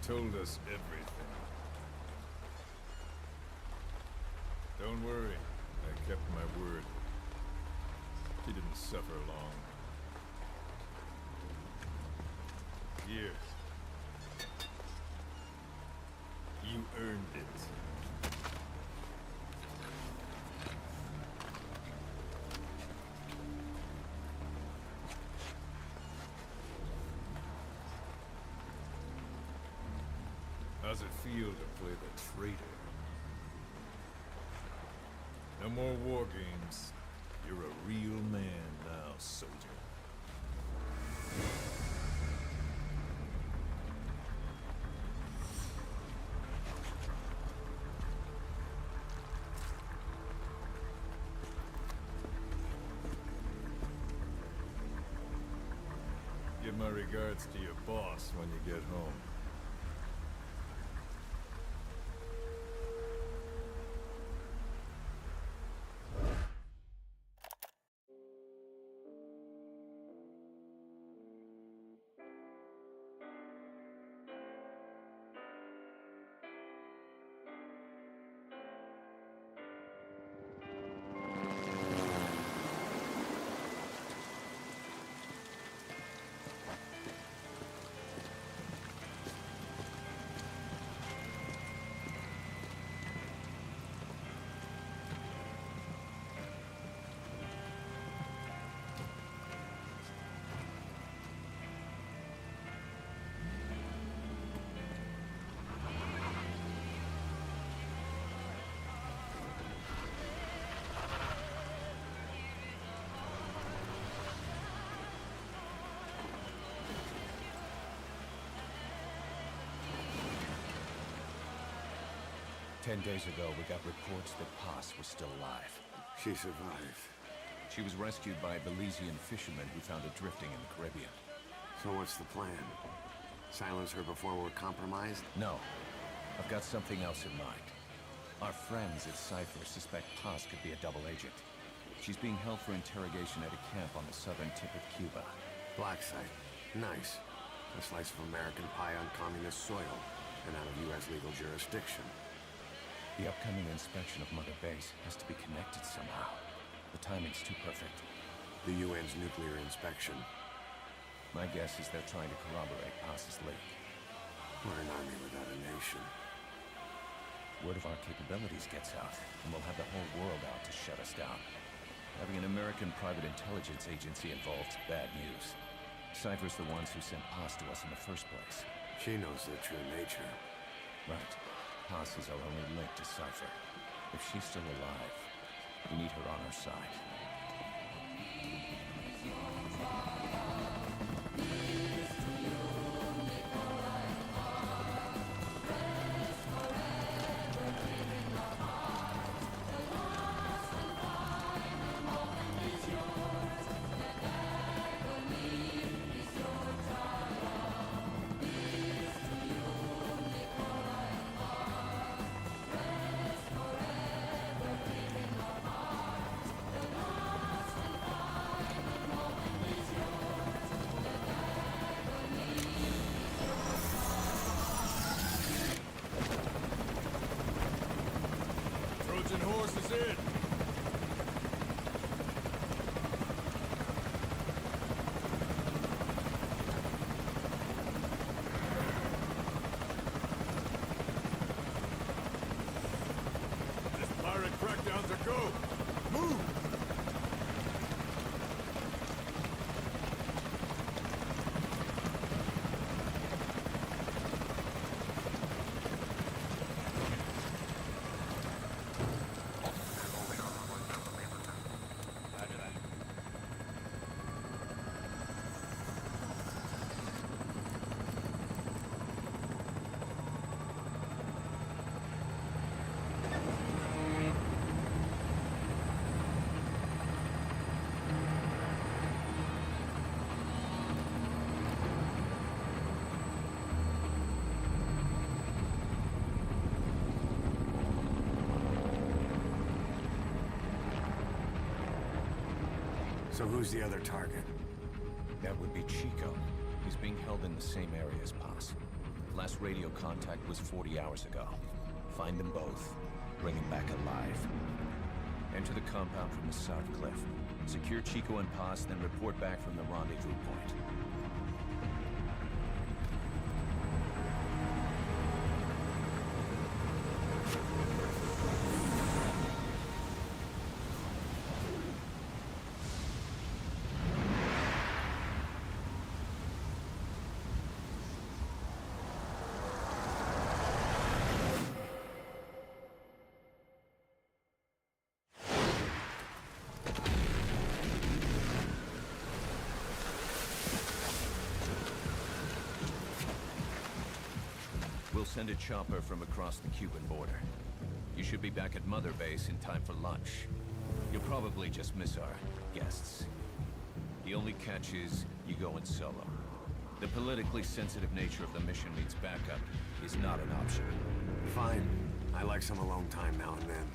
told us everything. Don't worry, I kept my word. She didn't suffer long. Here. You earned it. How's it feel to play the traitor? No more war games. You're a real man now, soldier. Give my regards to your boss when you get home. "10 days ago, we got reports that Paz was still alive. She survived. She was rescued by a Belizean fisherman who found her drifting in the Caribbean. So what's the plan? Silence her before we're compromised? No. I've got something else in mind. Our friends at Cypher suspect Paz could be a double agent. She's being held for interrogation at a camp on the southern tip of Cuba. Black site. Nice. A slice of American pie on communist soil, and out of U.S. legal jurisdiction. The upcoming inspection of Mother Base has to be connected somehow. The timing's too perfect. The UN's nuclear inspection. My guess is they're trying to corroborate Paz's leak. We're an army without a nation. Word of our capabilities gets out, and we'll have the whole world out to shut us down. Having an American private intelligence agency involved's bad news. Cypher's the ones who sent Paz to us in the first place. She knows their true nature. Right. Paz is our only link to Cypher. If she's still alive, we need her on our side. Trojan horse is in! Pirate crackdowns are go! Move! Roger that. So who's the other target? That would be Chico. He's being held in the same area as Paz. Last radio contact was 40 hours ago. Find them both. Bring them back alive. Enter the compound from the south cliff. Secure Chico and Paz, then report back from the rendezvous point. We'll send a chopper from across the Cuban border. You should be back at Mother Base in time for lunch. You'll probably just miss our guests. The only catch is you go in solo. The politically sensitive nature of the mission means backup is not an option. Fine. I like some alone time now and then.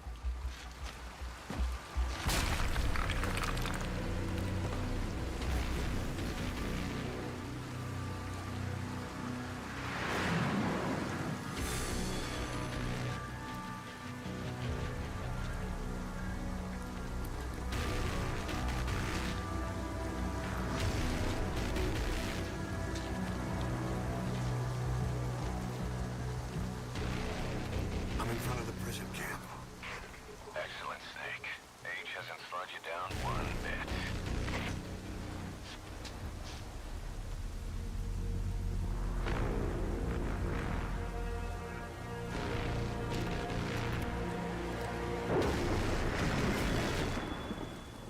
I'm in front of the prison camp. Excellent, Snake. Age hasn't slowed you down one bit.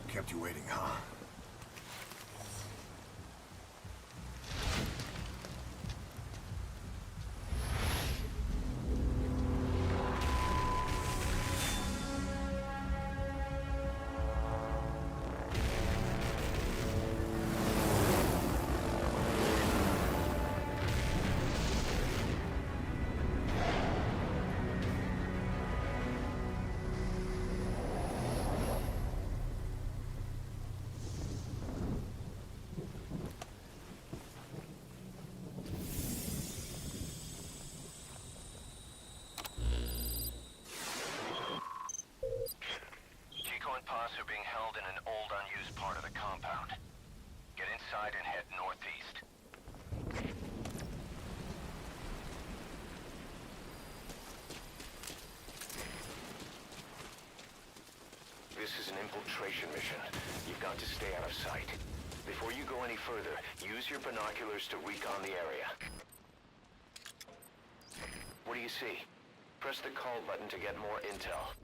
Kept you waiting, huh? Paz are being held in an old, unused part of the compound. Get inside and head northeast. This is an infiltration mission. You've got to stay out of sight. Before you go any further, use your binoculars to recon the area. What do you see? Press the call button to get more intel.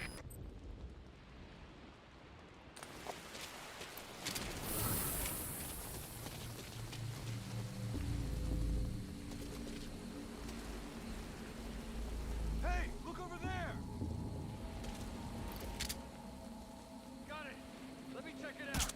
Hey, look over there! Got it! Let me check it out!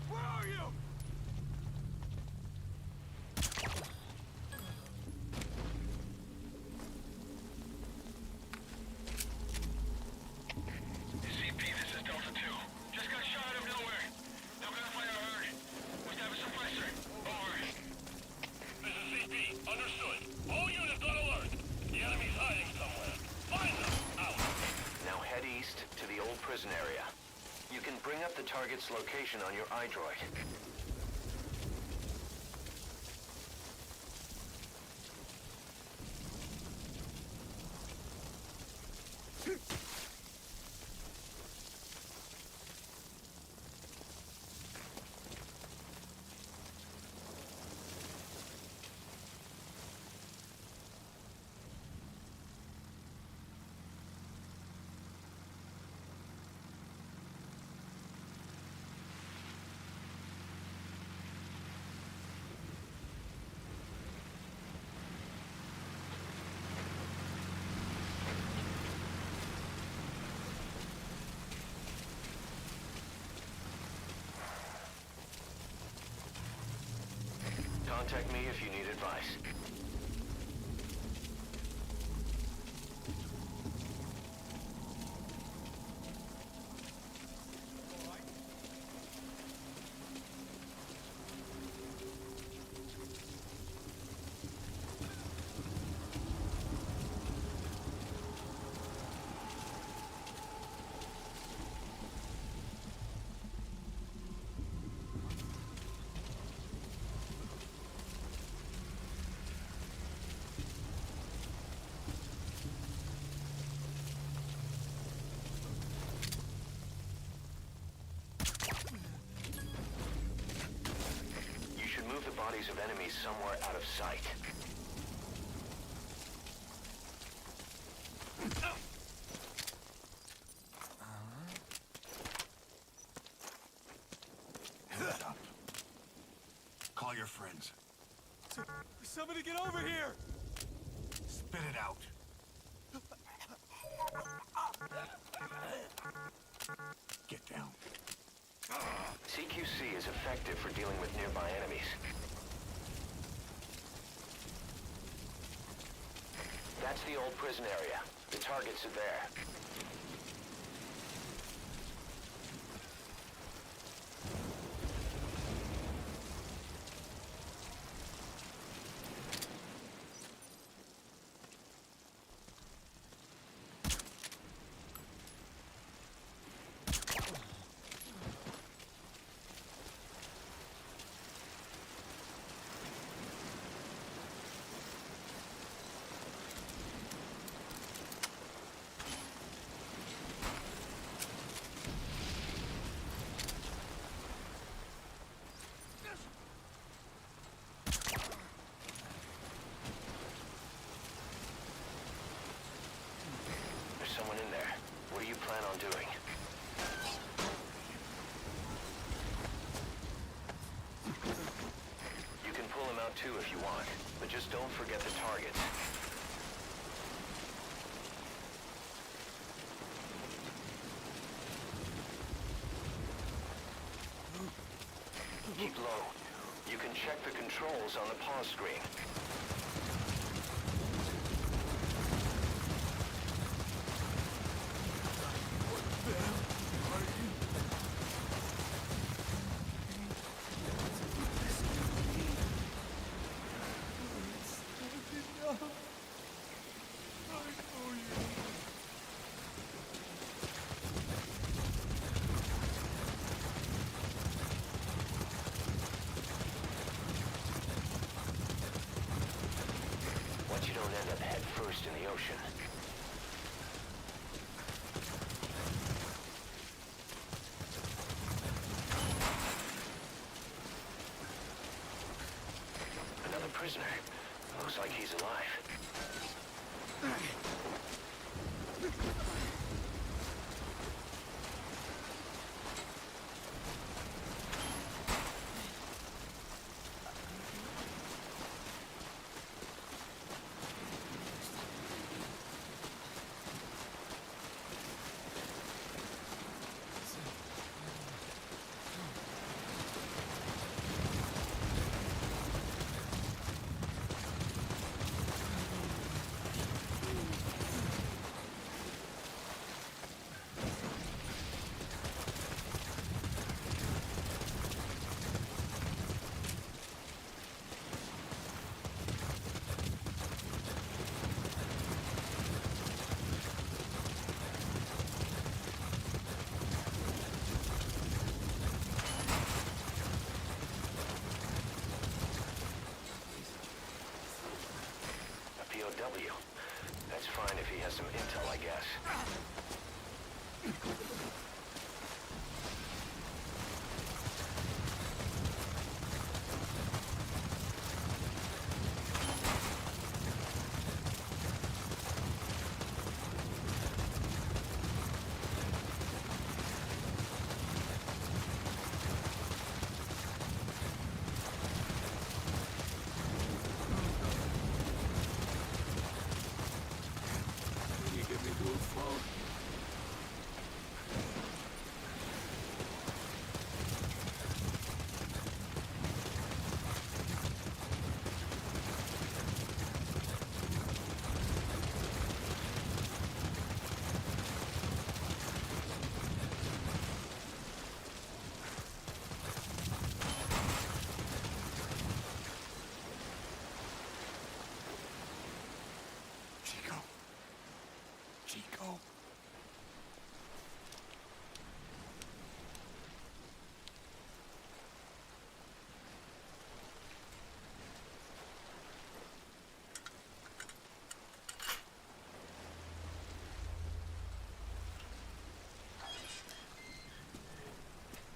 Where are you? CP, this is Delta 2. Just got shot out of nowhere. No gunfire heard. Must have a suppressor. Over. This is CP. Understood. All units on alert. The enemy's hiding somewhere. Find them. Out. Now head east to the old prison area. You can bring up the target's location on your iDroid. Contact me if you need advice. Bodies of enemies somewhere out of sight. Hands up. Call your friends. Somebody get over here! Spit it out. Get down. CQC is effective for dealing with nearby enemies. That's the old prison area. The targets are there. Someone in there. What do you plan on doing? You can pull him out too if you want, but just don't forget the targets. Keep low. You can check the controls on the pause screen. You don't end up head first in the ocean. Another prisoner. Looks like he's alive. POW. That's fine if he has some intel, I guess. Chico.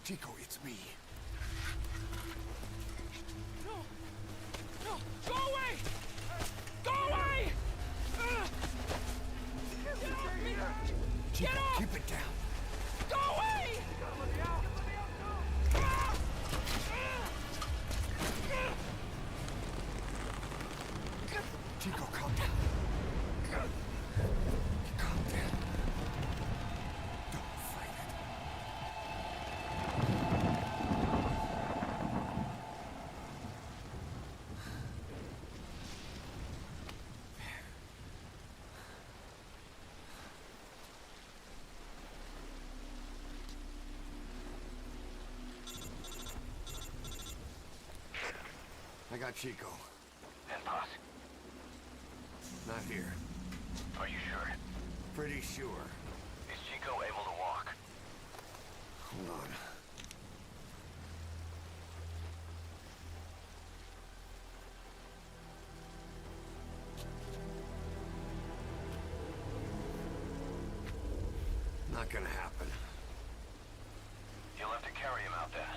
Chico, it's me. No! No! Go away! Go away! Get off me! Chico, Get off! keep it down. Go away! Chico, calm down. Calm down. Don't fight it. I got Chico. And Paz, Not here. are you sure? Pretty sure. Is Chico able to walk? Hold on. Not gonna happen. You'll have to carry him out there.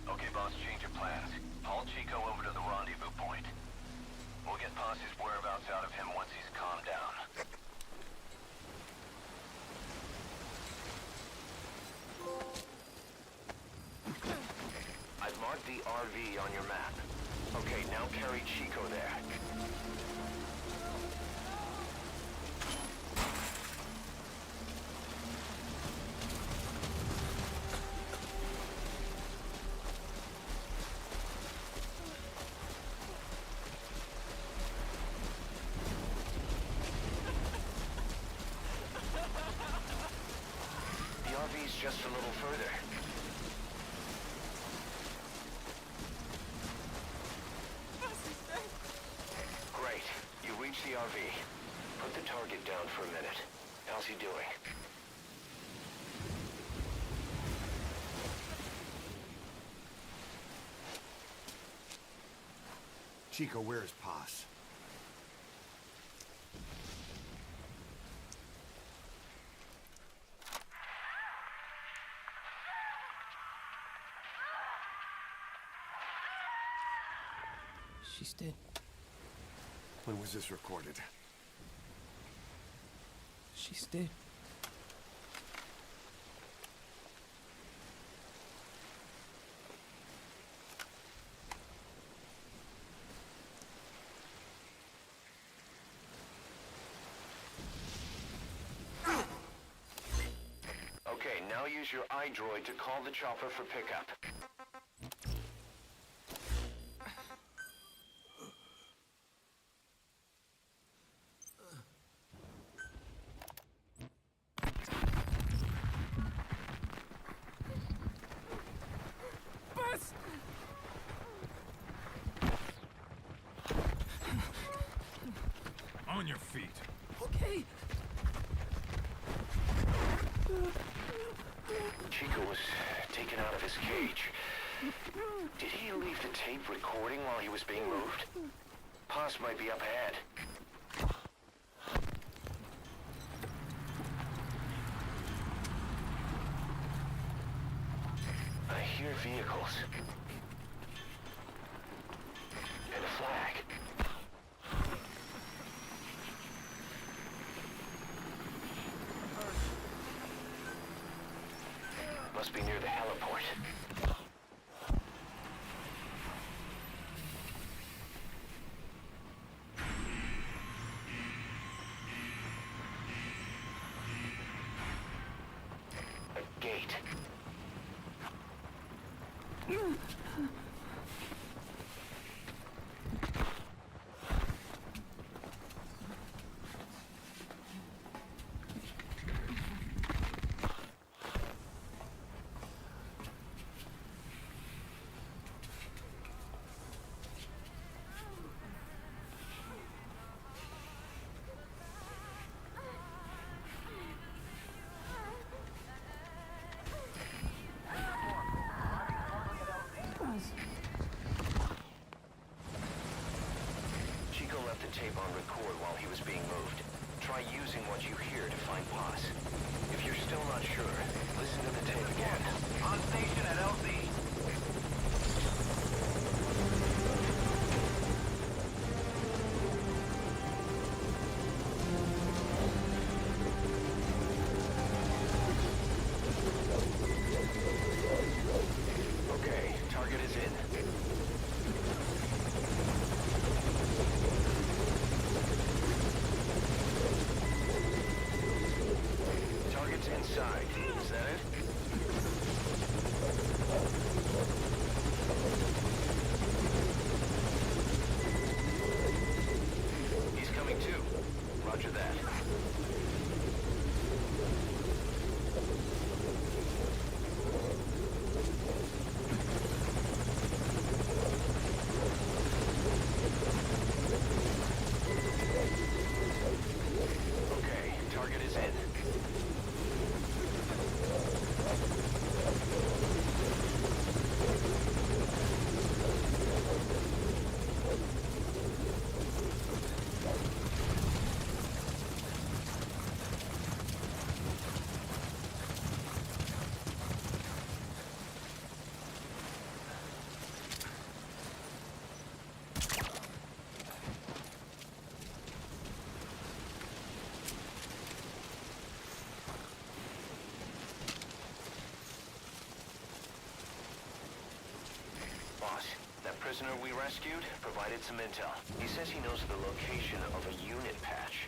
Okay, boss, change of plans. Haul Chico over to the rendezvous point. We'll get Paz's whereabouts out of him once he's calmed down. I've marked the RV on your map. Okay, now carry Chico there. The RV's just a little further. Great. You reached the RV. Put the target down for a minute. How's he doing? Chico, where's Paz? She's dead. When was this recorded? She's dead. Okay, now use your iDroid to call the chopper for pickup. Buzz! On your feet. Okay. Chico was taken out of his cage. Did he leave the tape recording while he was being moved? Paz might be up ahead. I hear vehicles. And a flag. Must be near the heliport. A gate. tape on record while he was being moved. Try using what you hear to find Paz. If you're still not sure, listen to the tape again. On station at LZ. Okay, target is in. Target's inside. Is that it? He's coming too. Roger that. Okay, target is in. Boss, that prisoner we rescued provided some intel. He says he knows the location of a unit patch.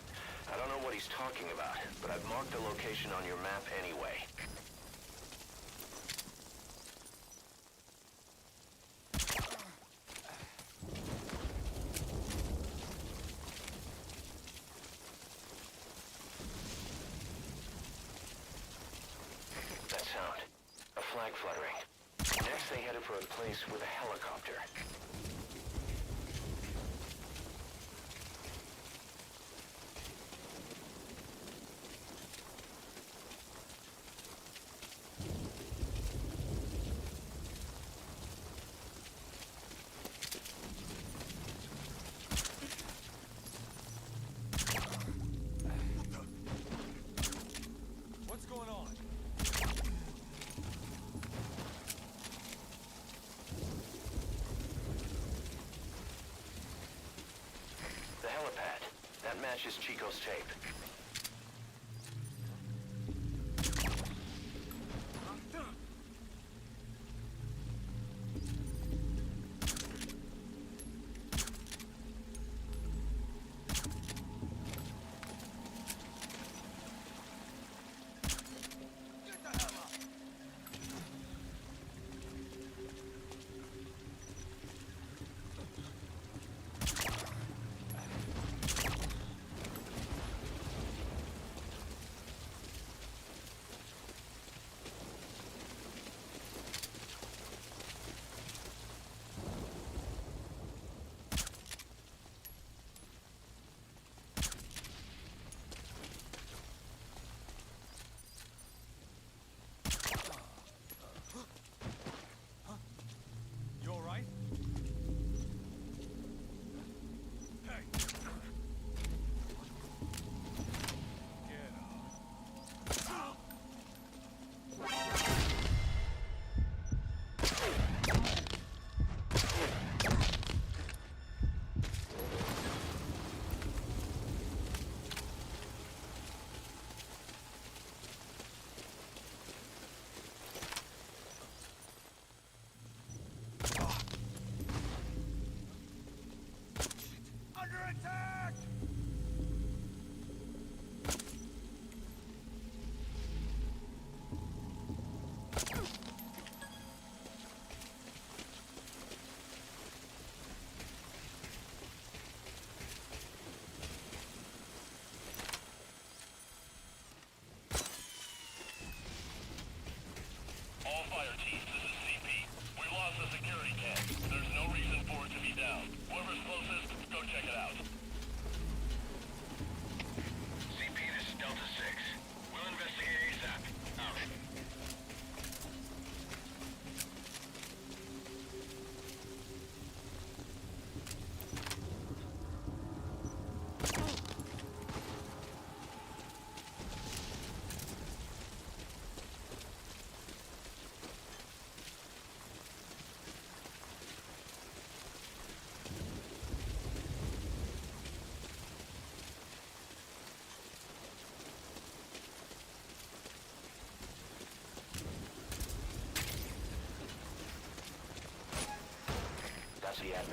I don't know what he's talking about, but I've marked the location on your map anyway. That sound. A flag fluttering. Next, they headed for a place with a helicopter. What's going on? The helipad. That matches Chico's tape.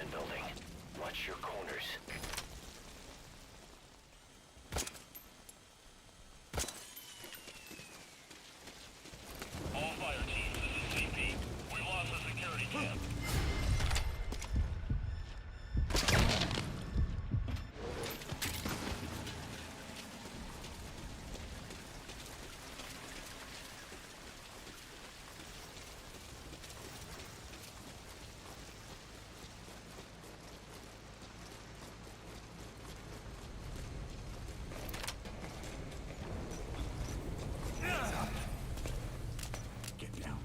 apartment building. Watch your corners. All fire teams, this is CP. We lost the security cam. Get down.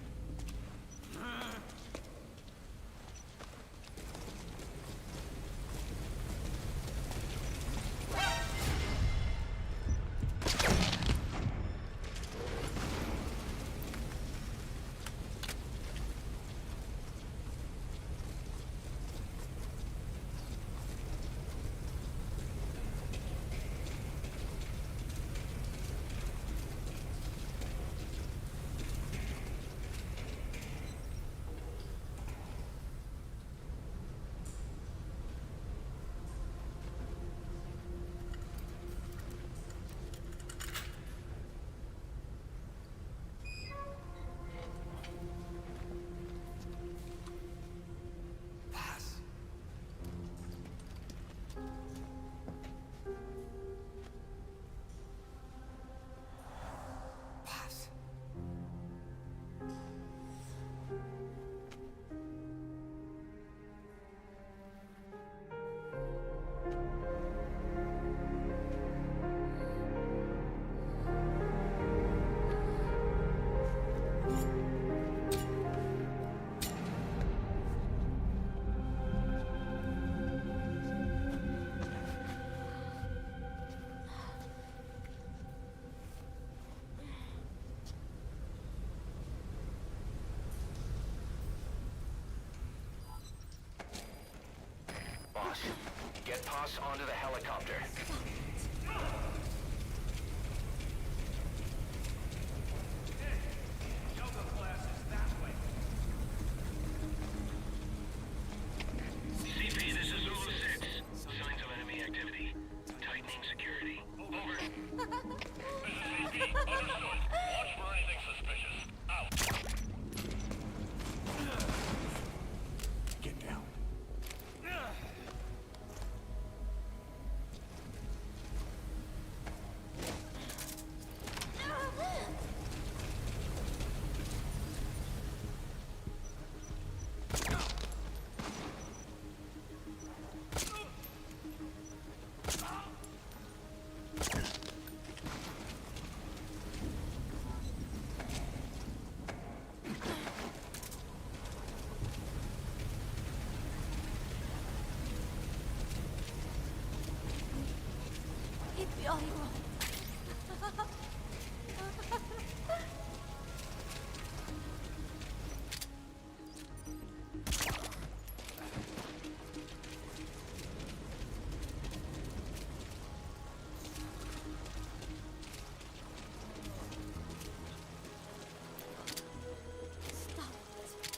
Pass. Pass. Boss, get Pass onto the helicopter. CP, this is Zulu 6. Signs of enemy activity. Tightening security. Over. This is CP. Understood. Watch for anything suspicious. Out. Get down. FBI. Stop it.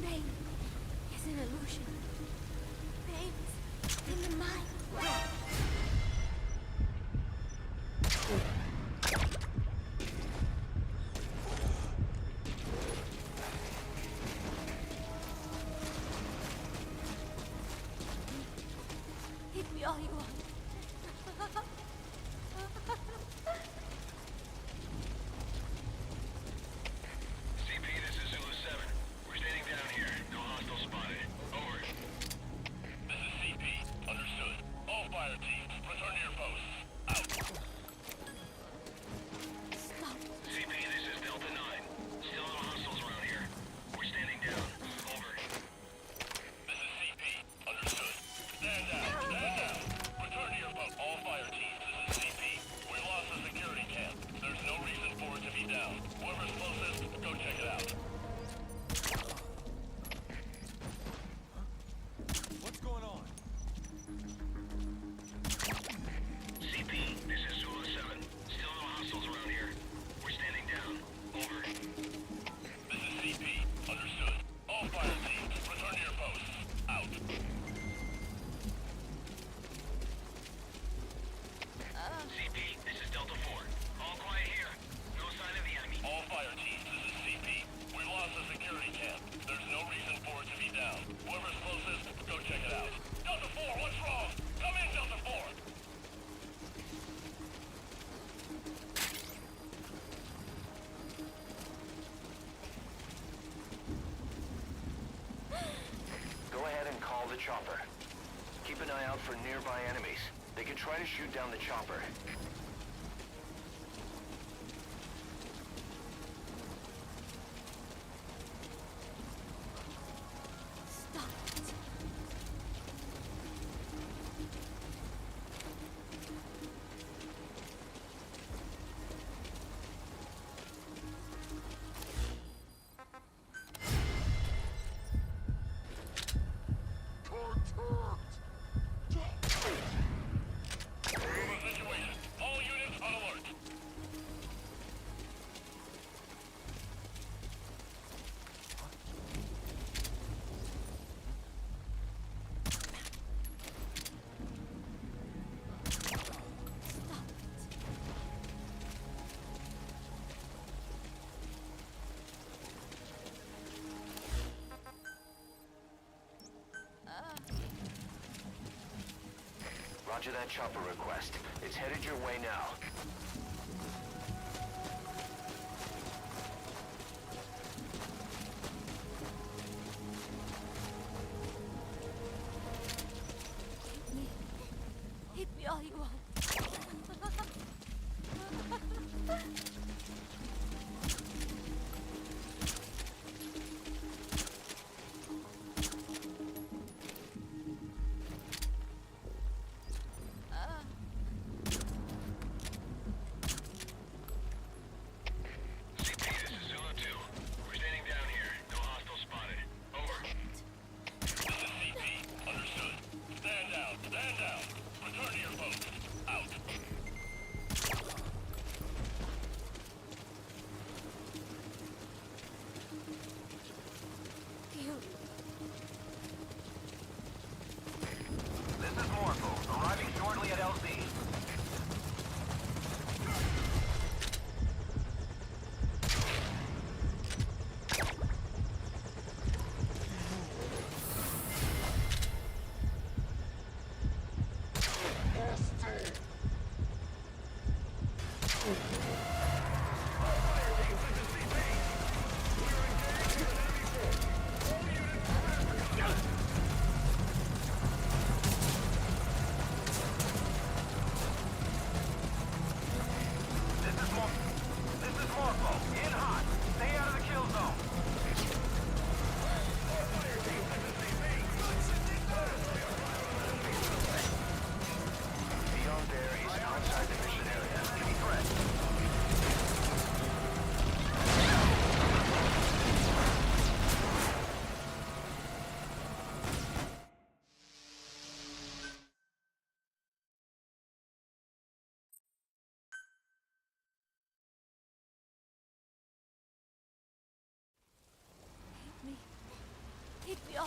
Pain is an illusion. Pain is in the mind. Hit me all you want. CP, this is Zulu 7. We're standing down here. No hostile spotted. Over. This is CP. Understood. All fire teams, return to your posts. Out. Stop. CP, this is Delta 9. Still no hostiles around here. We're standing down. Over. This is CP. Understood. Stand down. Stand down. Return to your post. All fire teams, this is CP. We lost the security camp. There's no reason for it to be down. Whoever's closest, go check it out. What's going on? CP, this is Zulu 7. Still no hostiles around here. We're standing down. Over. This is CP. Understood. All fire teams, return to your posts. Out. CP, this is Delta 4. All quiet here. No sign of the enemy. All fire teams, this is CP. We lost the security camp. There's no reason for it to be down. Whoever's closest, go check it out. Delta 4, what's wrong? Come in, Delta 4! Go ahead and call the chopper. Keep an eye out for nearby enemies. They could try to shoot down the chopper. Stop it. Room situation. All units on alert. Stop it. Roger that chopper request. It's headed your way now. Hit me all you want.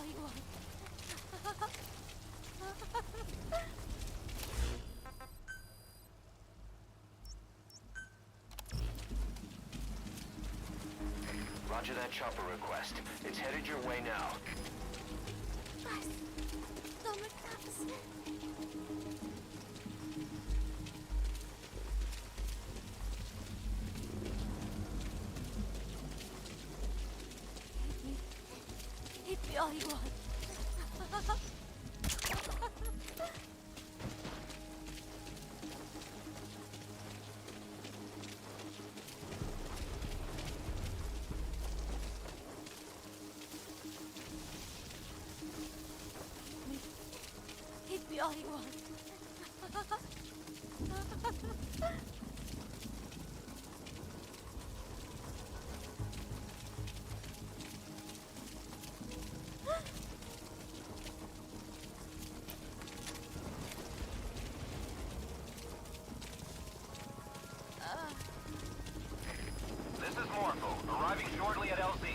all you want. Roger that chopper request. It's headed your way now. Was somit absent. Hit me all you want. Hit me all you want. This is Morpho, arriving shortly at LZ.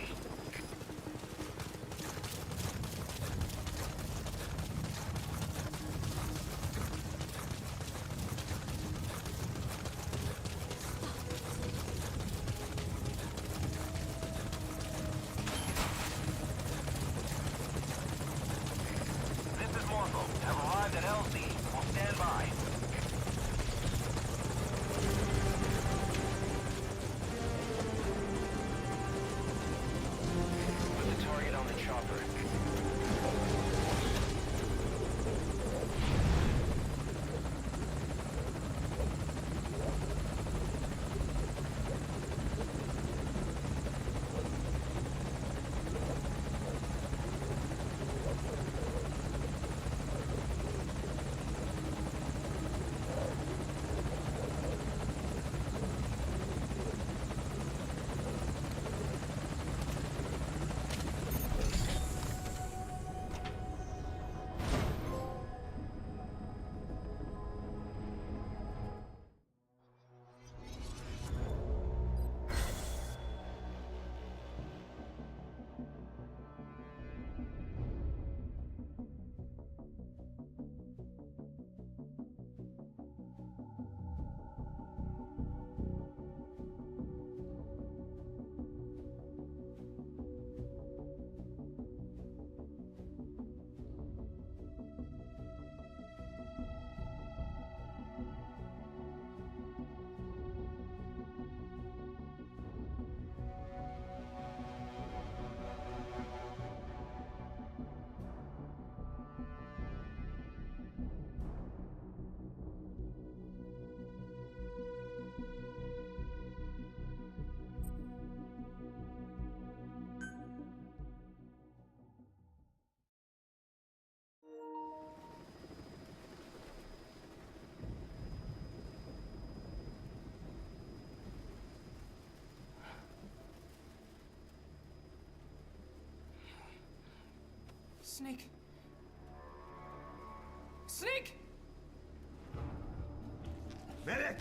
This is Morpho. Have arrived at LZ. Will stand by. Put the target on the chopper. Snake. Snake! Medic!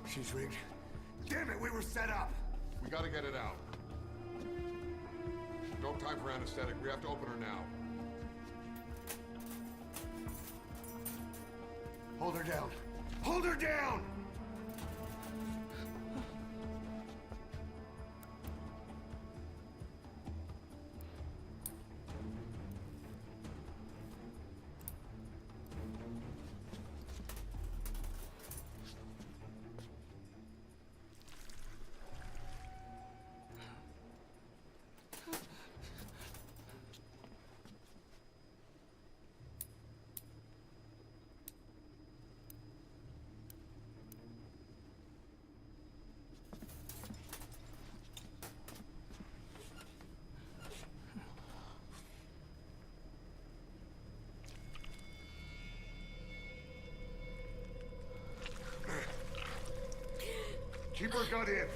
She's rigged. Damn it, we were set up! We gotta get it out. No time for anesthetic. We have to open her now. Hold her down. Hold her down! Keep her gut in.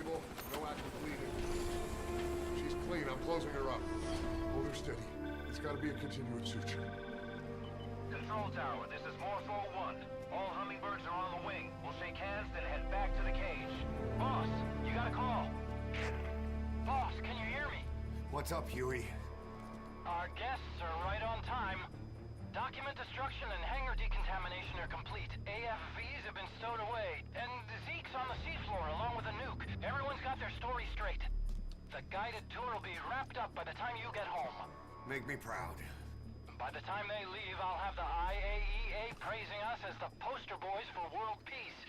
stable, no active bleeding. She's clean, I'm closing her up. Hold her steady. It's gotta be a continuous suture. Control tower, this is Morpho 1. All hummingbirds are on the wing. We'll shake hands, then head back to the cage. Boss, you got a call. Boss, can you hear me? What's up, Huey? Our guests are right on time. Document destruction and hangar decontamination are complete. AFVs have been stowed away, and Zeke's on the seafloor along with a nuke. Everyone's got their story straight. The guided tour will be wrapped up by the time you get home. Make me proud. By the time they leave, I'll have the IAEA praising us as the poster boys for world peace.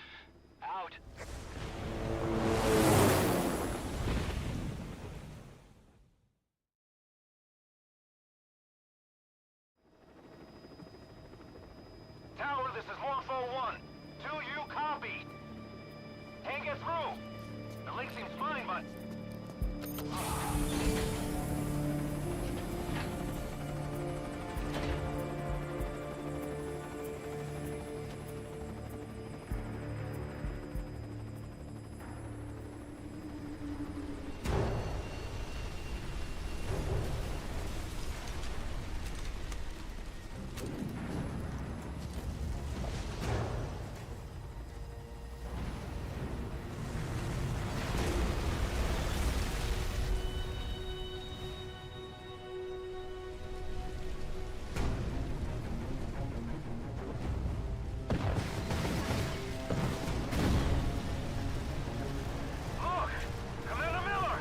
Out. Tower, this is Morpho 1. Do you copy? Can't get through. The link seems fine, but... Look! Commander Miller!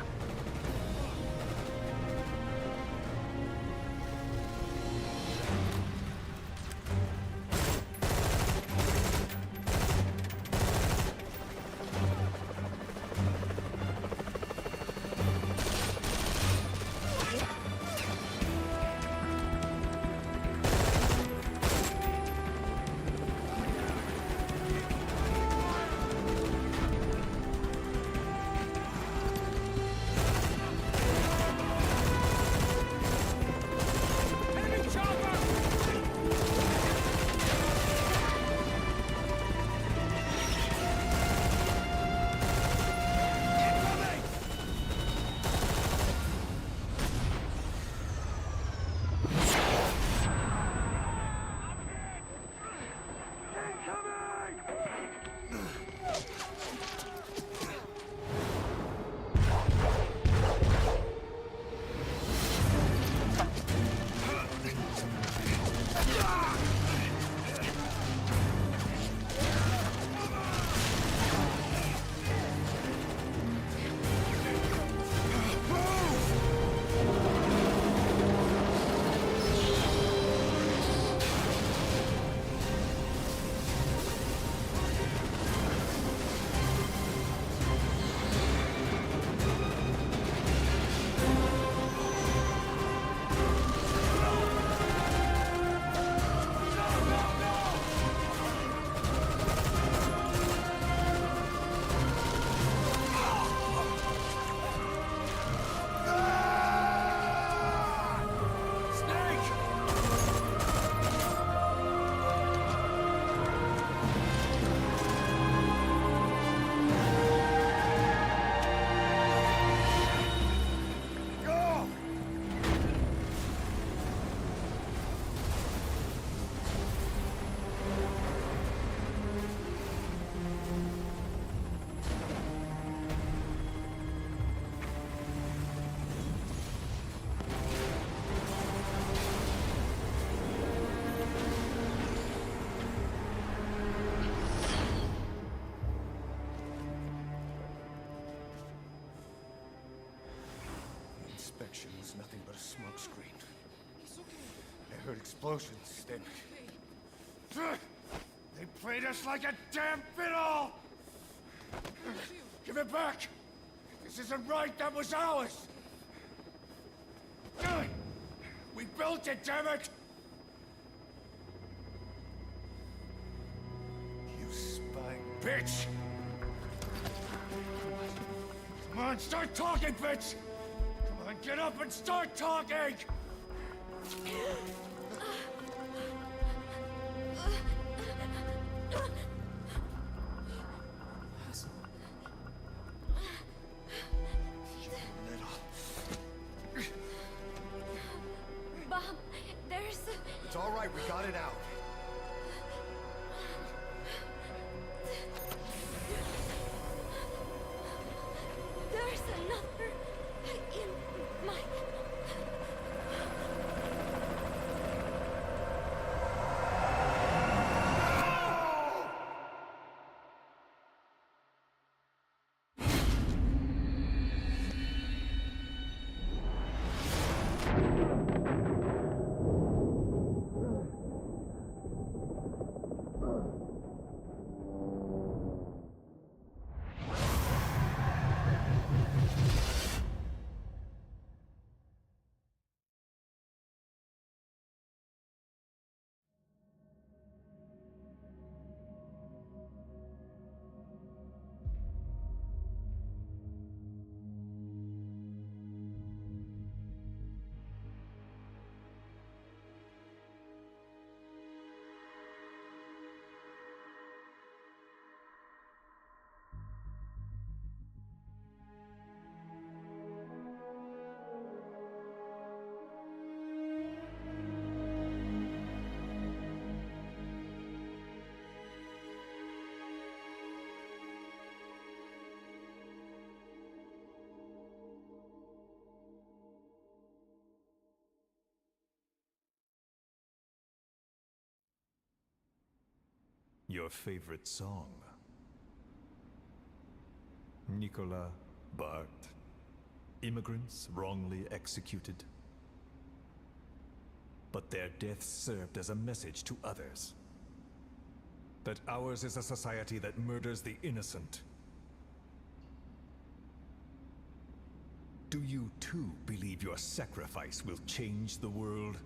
Inspection was nothing but a smokescreen. I heard explosions, then... They played us like a damn fiddle! Give it back! This isn't right, that was ours! We built it, damn it! You spying bitch! Come on, start talking, bitch! Come on, get up and start talking! got it out. There's another in my... Your favorite song? Nicola Bart. Immigrants wrongly executed. But their deaths served as a message to others. That ours is a society that murders the innocent. Do you too believe your sacrifice will change the world?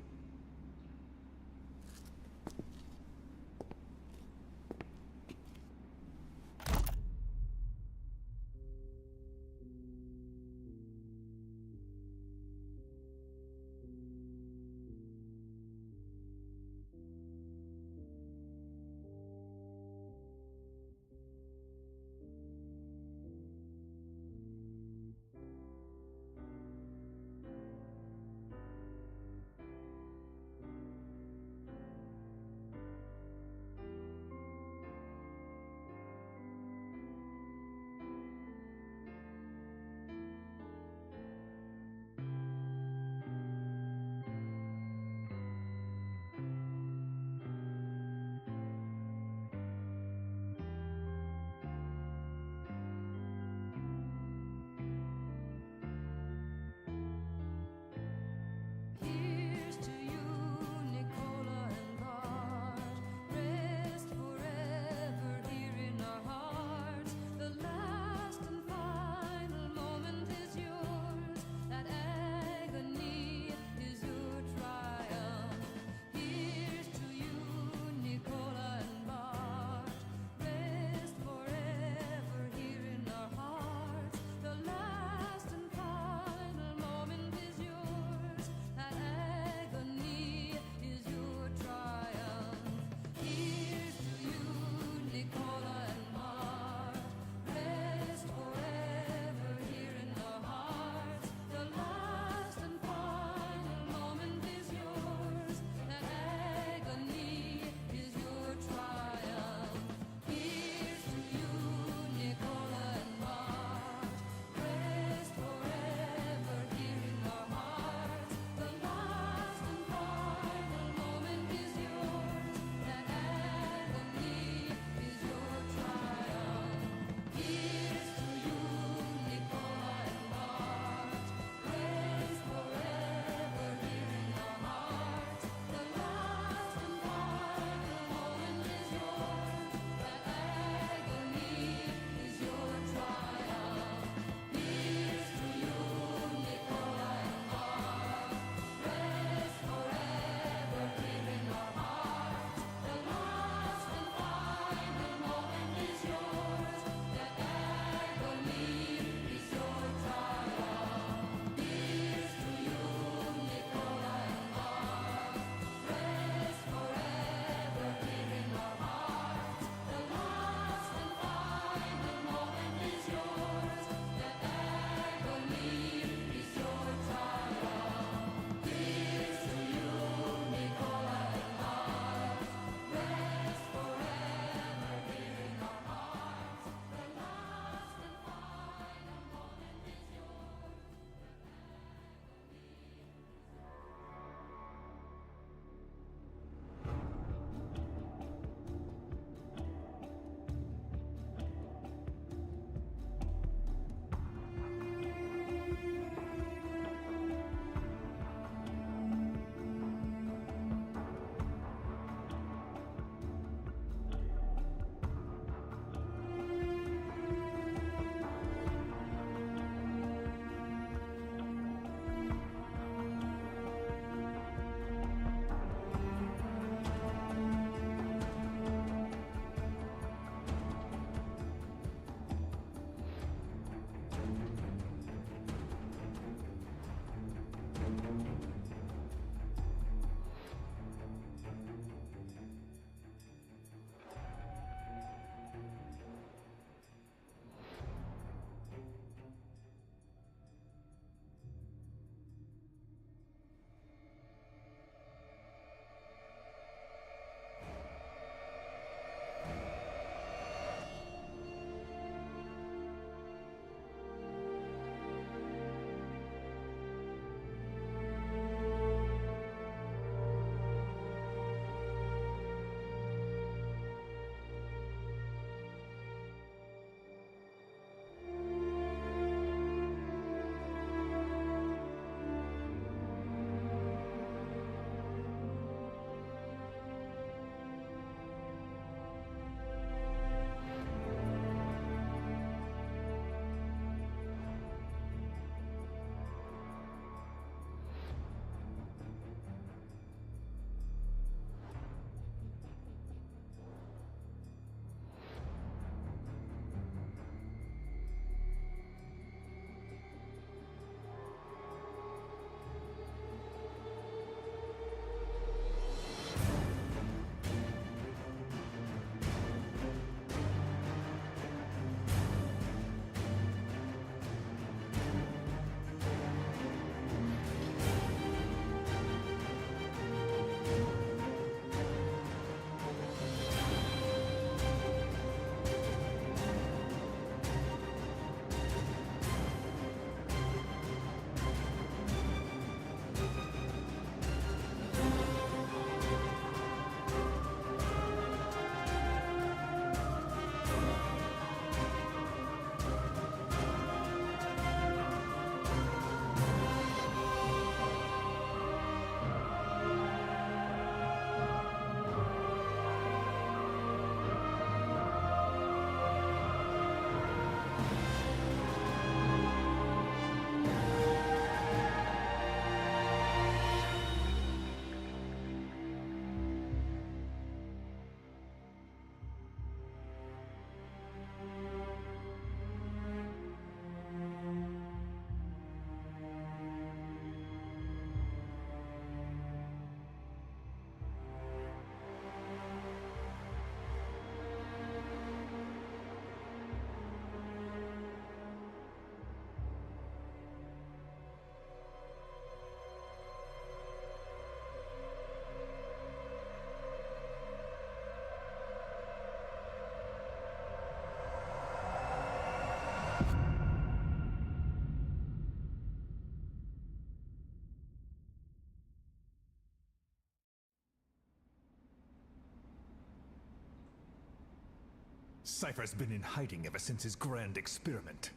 Cypher's been in hiding ever since his grand experiment.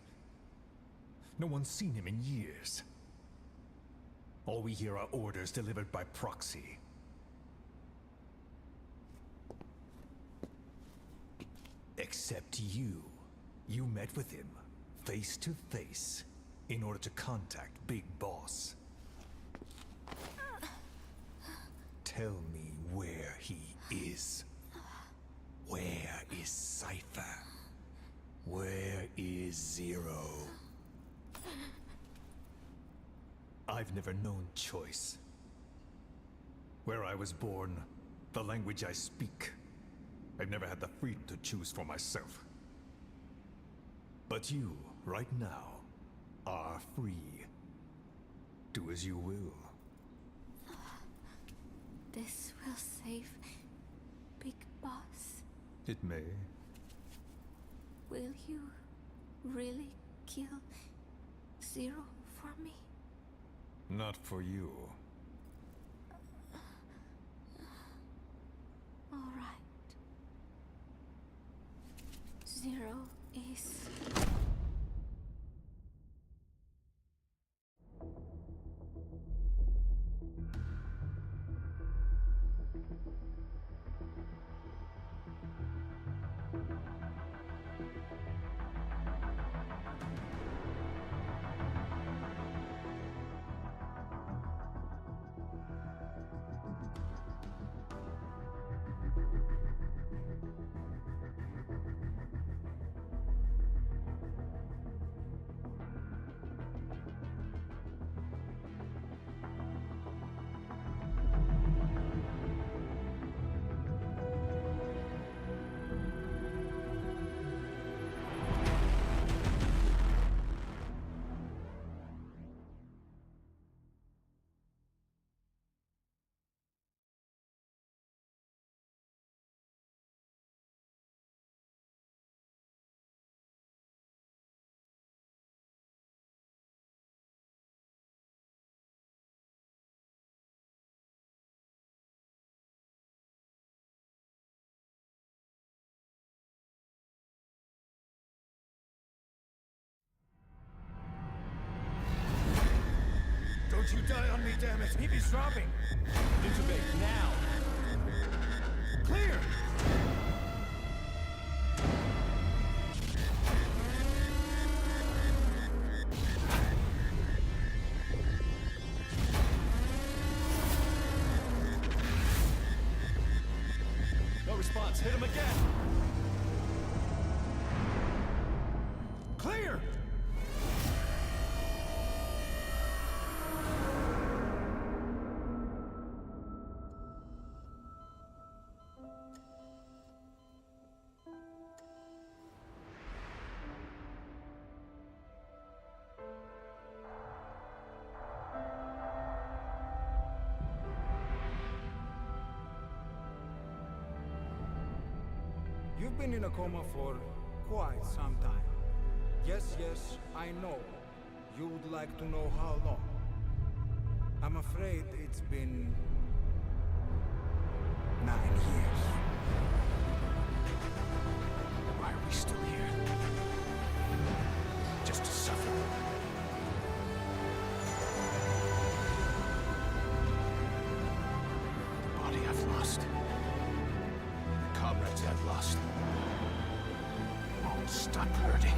No one's seen him in years. All we hear are orders delivered by proxy. Except you. You met with him, face to face, in order to contact Big Boss. Tell me where he is. Where is Cypher? Where is Zero? I've never known choice. Where I was born, the language I speak, I've never had the freedom to choose for myself. But you, right now, are free. Do as you will. This will save Big Boss. It may. Will you really kill Zero for me? Not for you. All right. Zero is... Don't you die on me, damn it! TV's dropping! Intubate, now! Clear! No response. Hit him again! Clear! You've been in a coma for quite some time. Yes, I know. You would like to know how long. I'm afraid it's been 9 years. Why are we still here? Just to suffer. The body I've lost. The comrades I've lost. Won't stop hurting.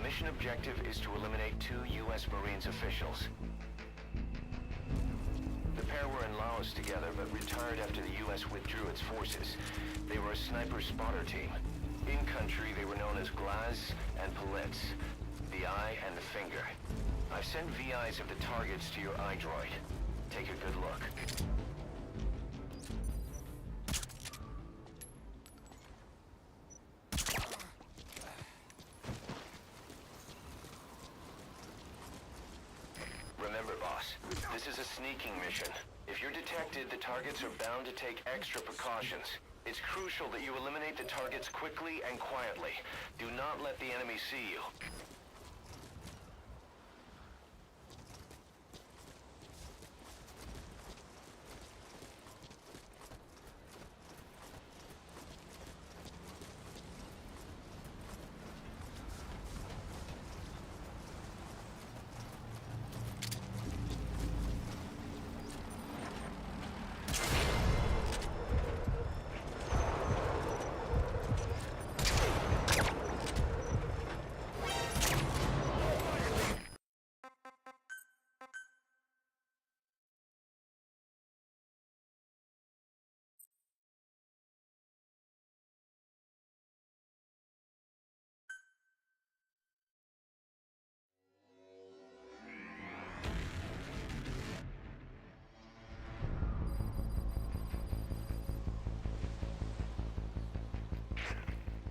mission objective is to eliminate 2 U.S. Marines officials. The pair were in Laos together, but retired after the U.S. withdrew its forces. They were a sniper spotter team. In country, they were known as Glaz and Palitz, the eye and the finger. I've sent VIs of the targets to your iDroid. Take a good look. Remember, boss, this is a sneaking mission. If you're detected, the targets are bound to take extra precautions. It's crucial that you eliminate the targets quickly and quietly. Do not let the enemy see you.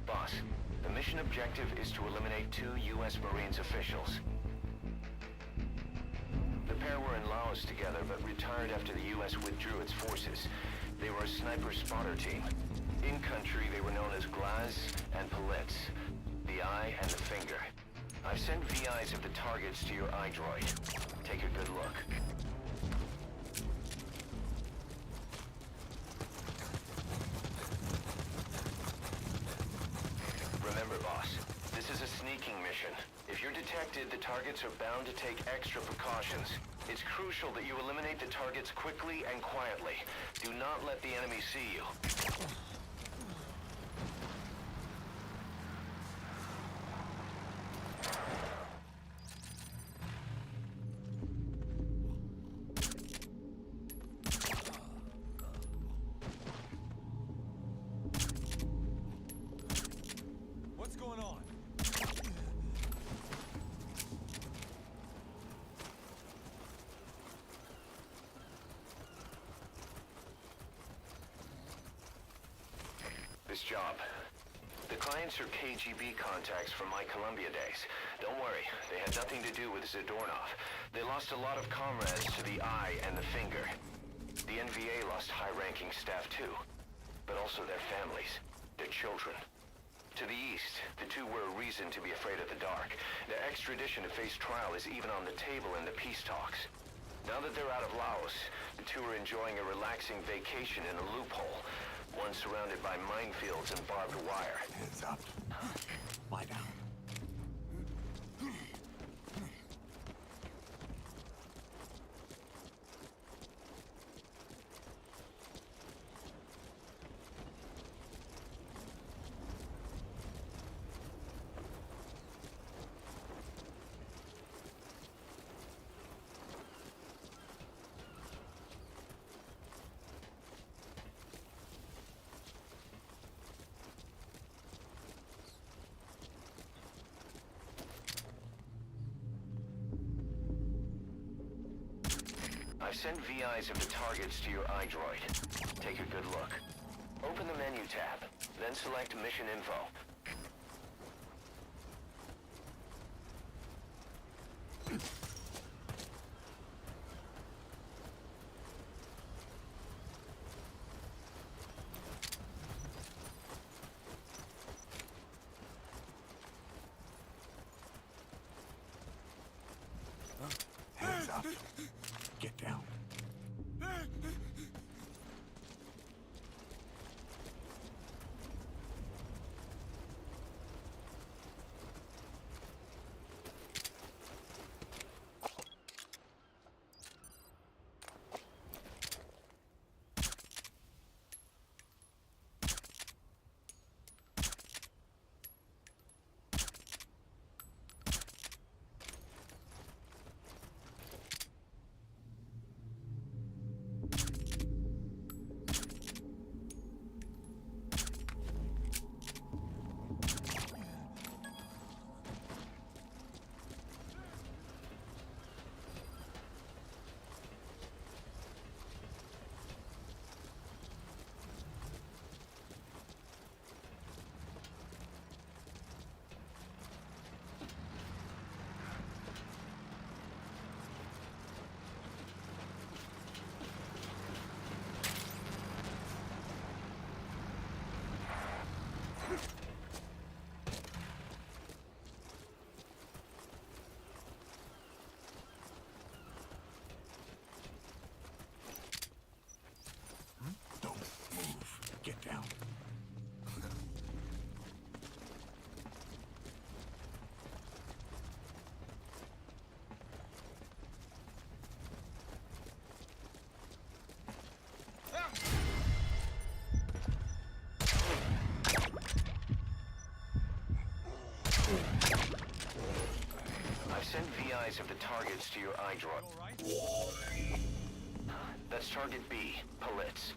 Boss, the mission objective is to eliminate 2 U.S. Marines officials. The pair were in Laos together, but retired after the U.S. withdrew its forces. They were a sniper spotter team. In country, they were known as Glaz and Palitz, the eye and the finger. I've sent VIs of the targets to your iDroid. Take a good look. Remember, boss, this is a sneaking mission. If you're detected, the targets are bound to take extra precautions. It's crucial that you eliminate the targets quickly and quietly. Do not let the enemy see you. What's going on? This job. The clients are KGB contacts from my Columbia days. Don't worry, they had nothing to do with Zadornov. They lost a lot of comrades to the eye and the finger. The NVA lost high-ranking staff too, but also their families, their children. To the east, the two were a reason to be afraid of the dark. Their extradition to face trial is even on the table in the peace talks. Now that they're out of Laos, the two are enjoying a relaxing vacation in a loophole, one surrounded by minefields and barbed wire. Hands up. Lie down. I've sent VIs of the targets to your iDroid. Take a good look. Open the menu tab, then select Mission Info. Hands up. Get down. VIs of the targets to your iDroid. That's target B, Politz.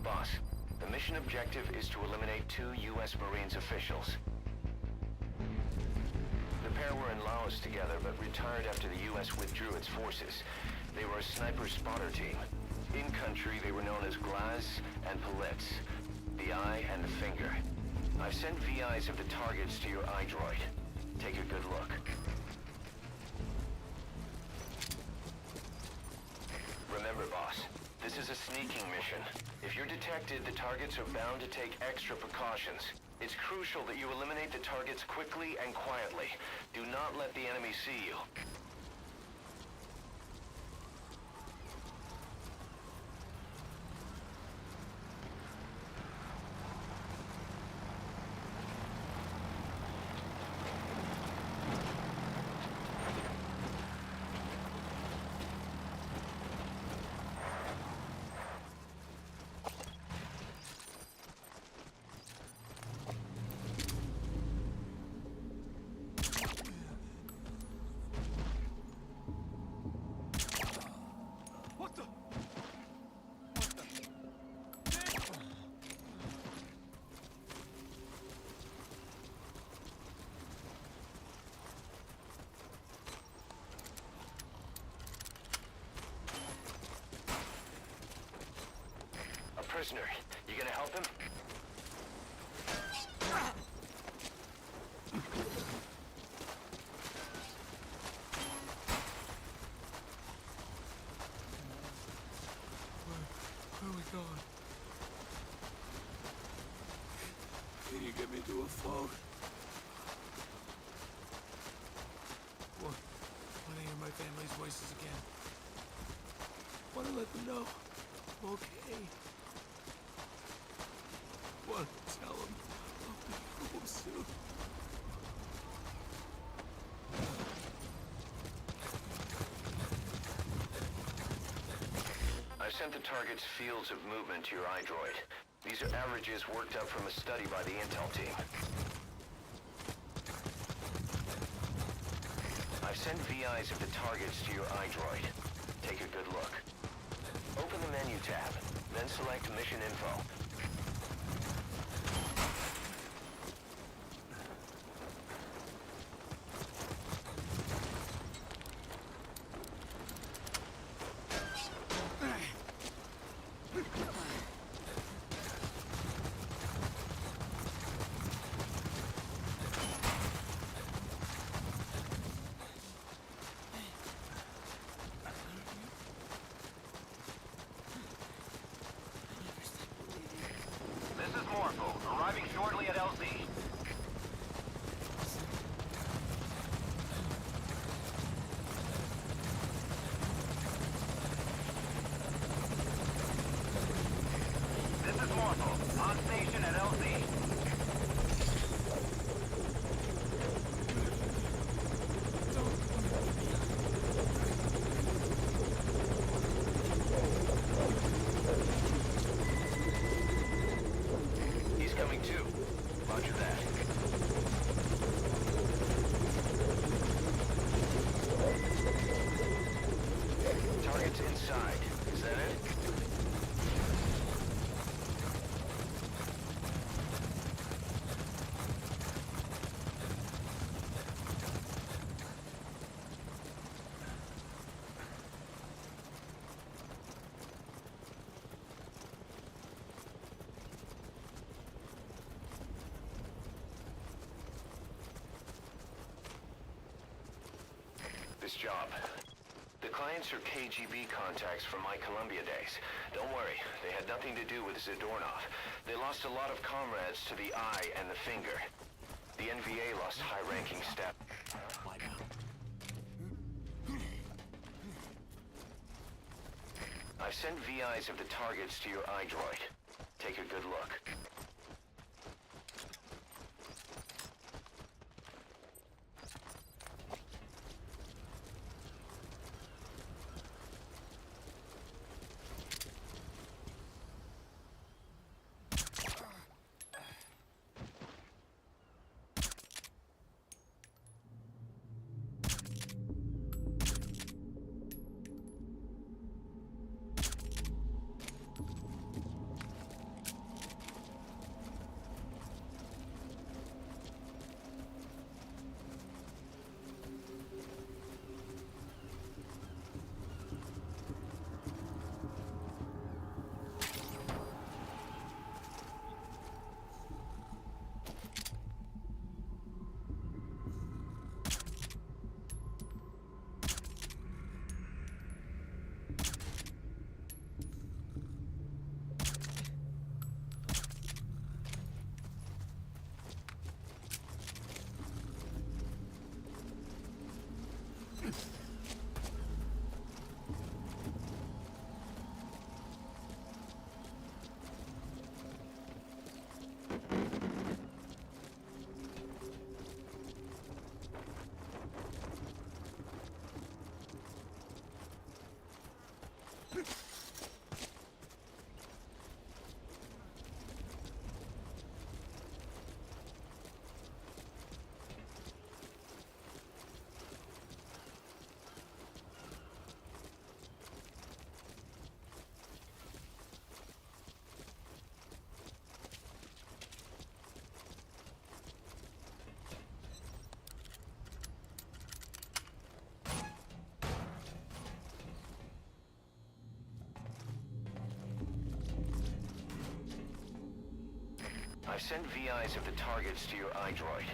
Boss, the mission objective is to eliminate 2 U.S. Marines officials. The pair were in Laos together, but retired after the U.S. withdrew its forces. They were a sniper spotter team. In country, they were known as Glaz and Politz, the eye and the finger. I've sent VIs of the targets to your iDroid. Take a good look. Remember, boss, this is a sneaking mission. If you're detected, the targets are bound to take extra precautions. It's crucial that you eliminate the targets quickly and quietly. Do not let the enemy see you. Prisoner, you gonna help him? Where are we going? Can you get me to a phone? Want to hear my family's voices again. Want to let them know I'm okay. Want to tell them I'll be home soon. I've sent the target's fields of movement to your iDroid. These are averages worked up from a study by the intel team. I've sent VIs of the targets to your iDroid. Take a good look. Open the menu tab, then select Mission Info. This is Morpho, arriving shortly at LZ. This is Morpho, on station at LZ. Coming too. Roger that. Target's inside. Is that it? This job. The clients are KGB contacts from my Columbia days. Don't worry, they had nothing to do with Zadornov. They lost a lot of comrades to the eye and the finger. The NVA lost high-ranking staff. I've sent VIs of the targets to your iDroid. Take a good look. I've sent VIs of the targets to your iDroid.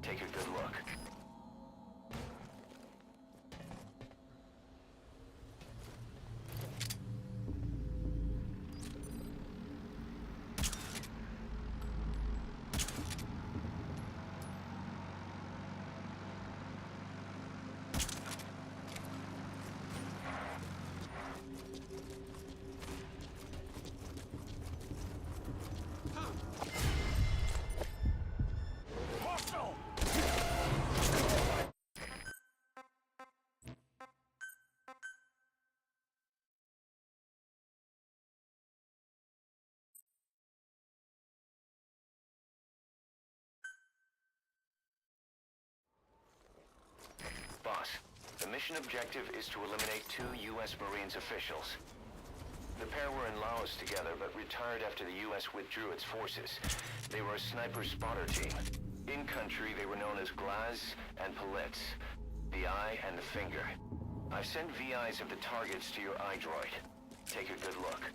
Take a good look. Boss, the mission objective is to eliminate 2 U.S. Marines officials. The pair were in Laos together, but retired after the U.S. withdrew its forces. They were a sniper spotter team. In country, they were known as Glaz and Politz, the eye and the finger. I've sent VIs of the targets to your iDroid. Take a good look.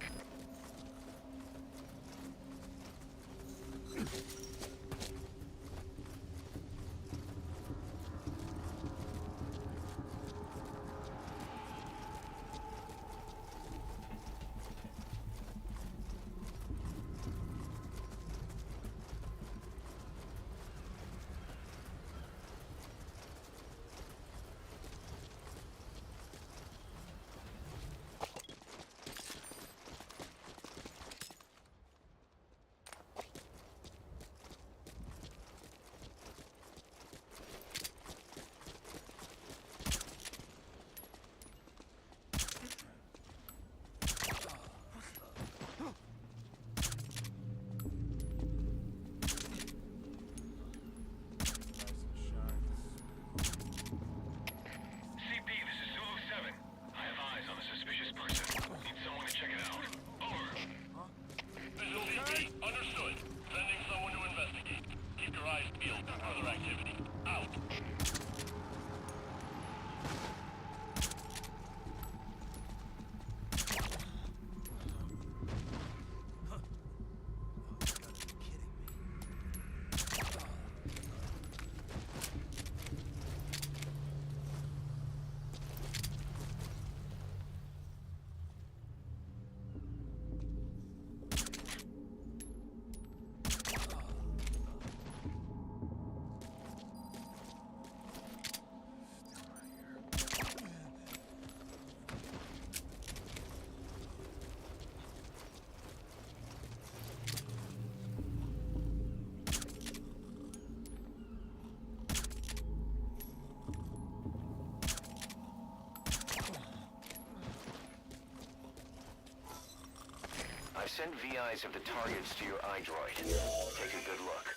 sent VIs of the targets to your iDroid. Take a good look.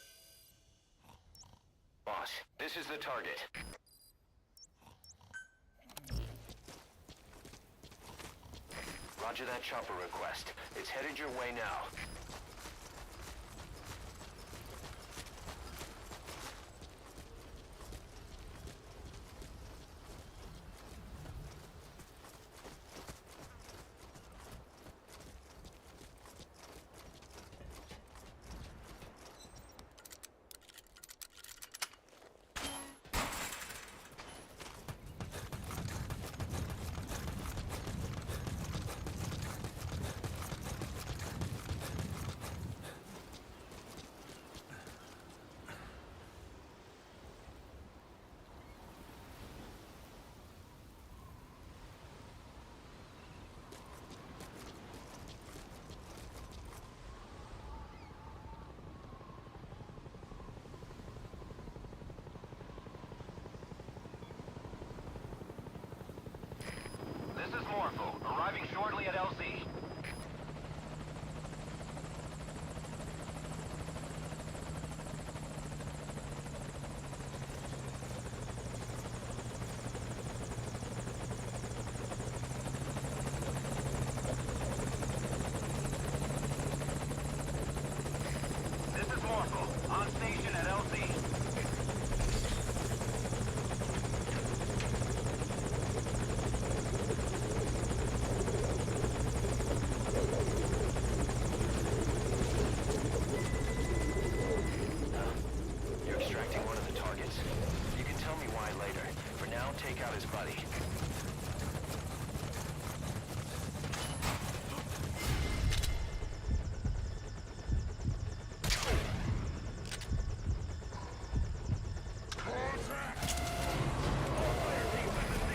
Boss, this is the target. Roger that chopper request. It's headed your way now. This is Morpho, arriving shortly at LZ. This is Morpho, on station at LZ. Take out his buddy.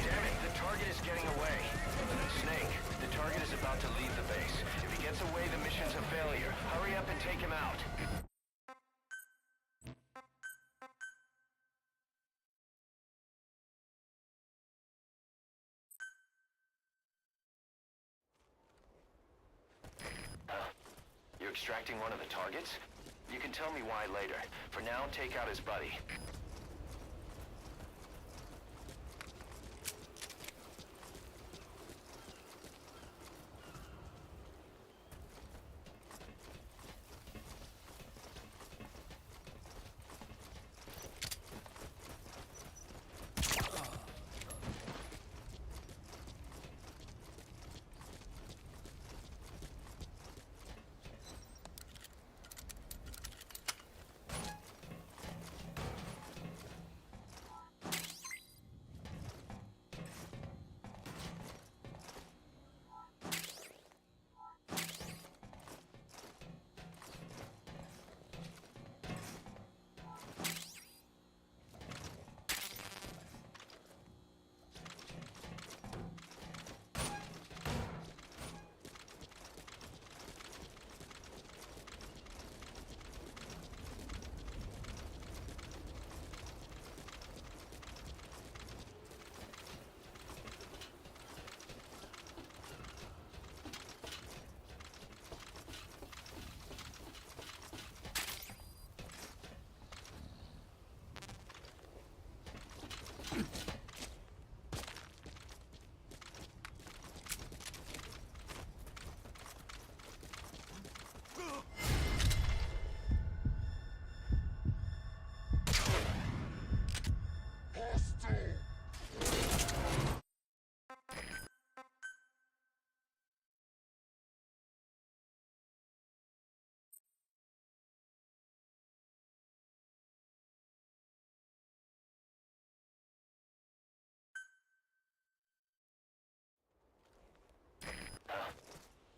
Damn it, the target is getting away. Snake, the target is about to leave the base. If he gets away, the mission's a failure. Hurry up and take him out. You're extracting one of the targets? You can tell me why later. For now, take out his buddy.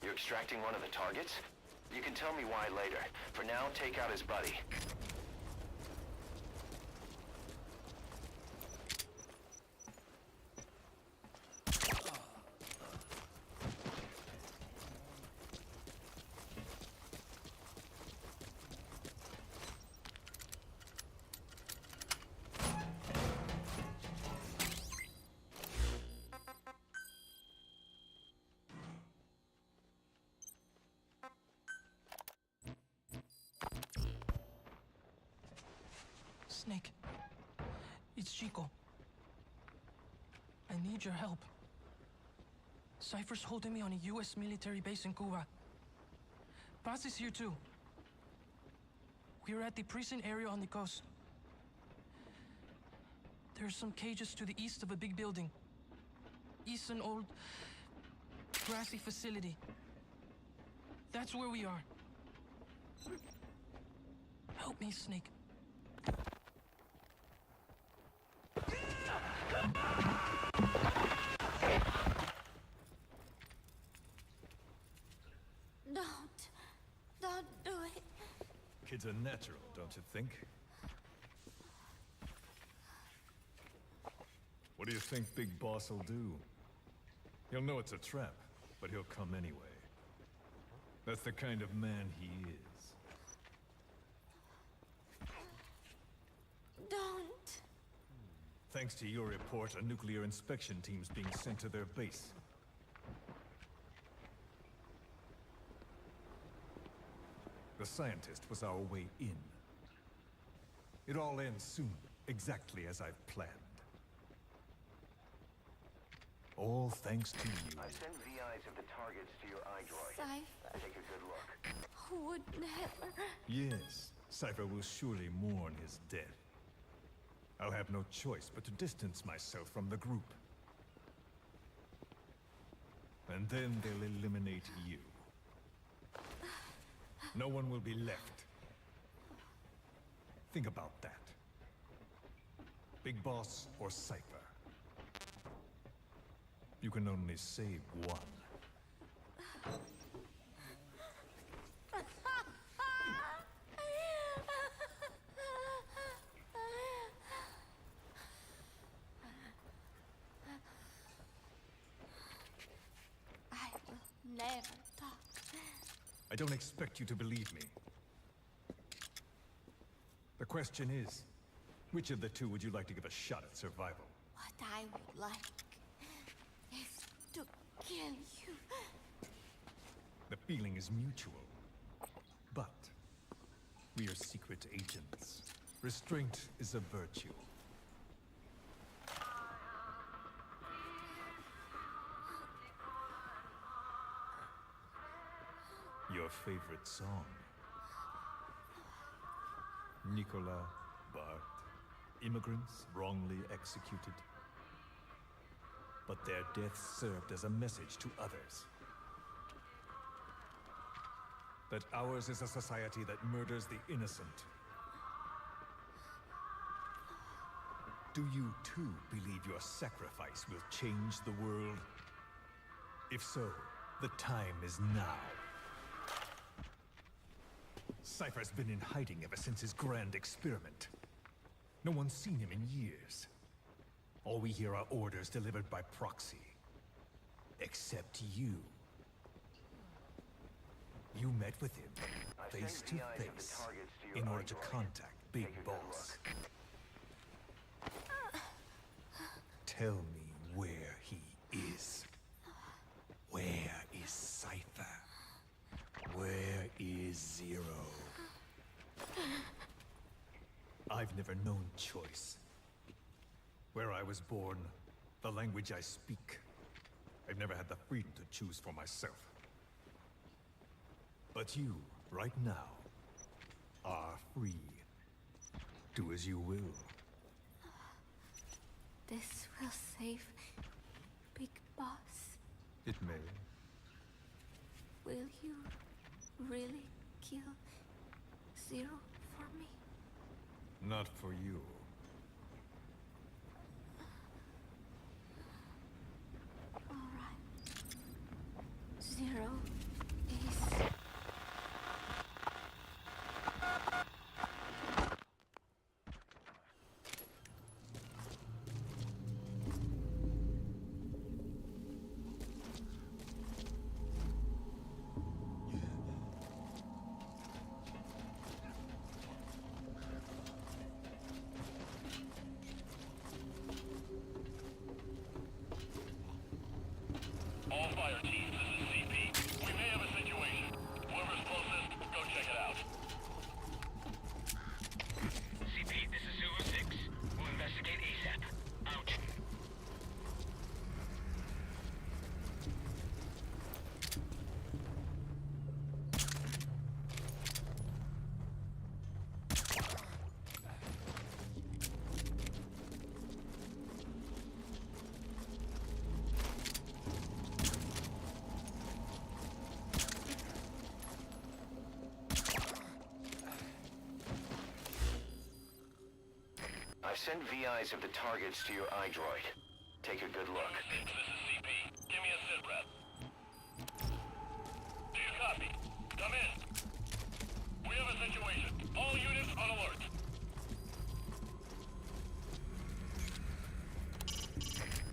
You're extracting one of the targets? You can tell me why later. For now, take out his buddy. Snake. It's Chico. I need your help. Cypher's holding me on a U.S. military base in Cuba. Paz is here too. We're at the prison area on the coast. There's some cages to the east of a big building. It's an old, grassy facility. That's where we are. Help me, Snake. Don't do it. Kids are natural, don't you think? What do you think Big Boss will do? He'll know it's a trap, but he'll come anyway. That's the kind of man he is. Don't. Thanks to your report, a nuclear inspection team's being sent to their base. The scientist was our way in. It all ends soon, exactly as I've planned. All thanks to you. I've sent VIs of the targets to your iDroid. Cypher Take a good look. would never. Yes, Cypher will surely mourn his death. I'll have no choice but to distance myself from the group. And then they'll eliminate you. No one will be left. Think about that. Big Boss or Cypher. You can only save one. I will never talk. I don't expect you to believe me. The question is, which of the two would you like to give a shot at survival? What I would like is to kill you. The feeling is mutual. But we are secret agents. Restraint is a virtue. Your favorite song? Nicola, Bart, immigrants wrongly executed. But their deaths served as a message to others. That ours is a society that murders the innocent. Do you too believe your sacrifice will change the world? If so, the time is now. Cypher's been in hiding ever since his grand experiment. No one's seen him in years. All we hear are orders delivered by proxy. Except you. You met with him, face to face, in order to contact Big Boss. Tell me where he is. Where is Cypher? Where is Zero? I've never known choice. Where I was born, the language I speak. I've never had the freedom to choose for myself. But you, right now, are free. Do as you will. This will save Big Boss. It may. Will you really kill Zero for me? Not for you. All right. Zero is... sent VIs of the targets to your iDroid. Take a good look. This is CP. Give me a sit rep. Do you copy? Come in. We have a situation. All units on alert.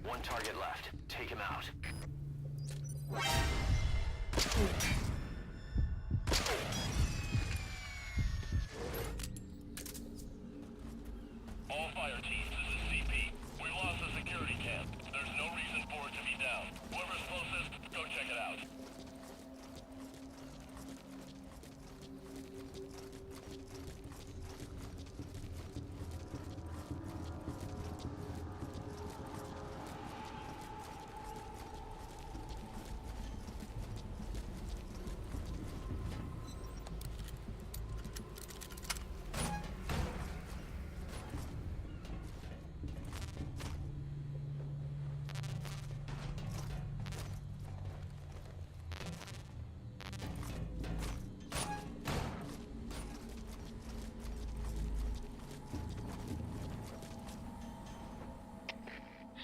One target left. Take him out. All fire teams, this is CP. We lost the security camp. There's no reason for it to be down. Whoever's closest, go check it out.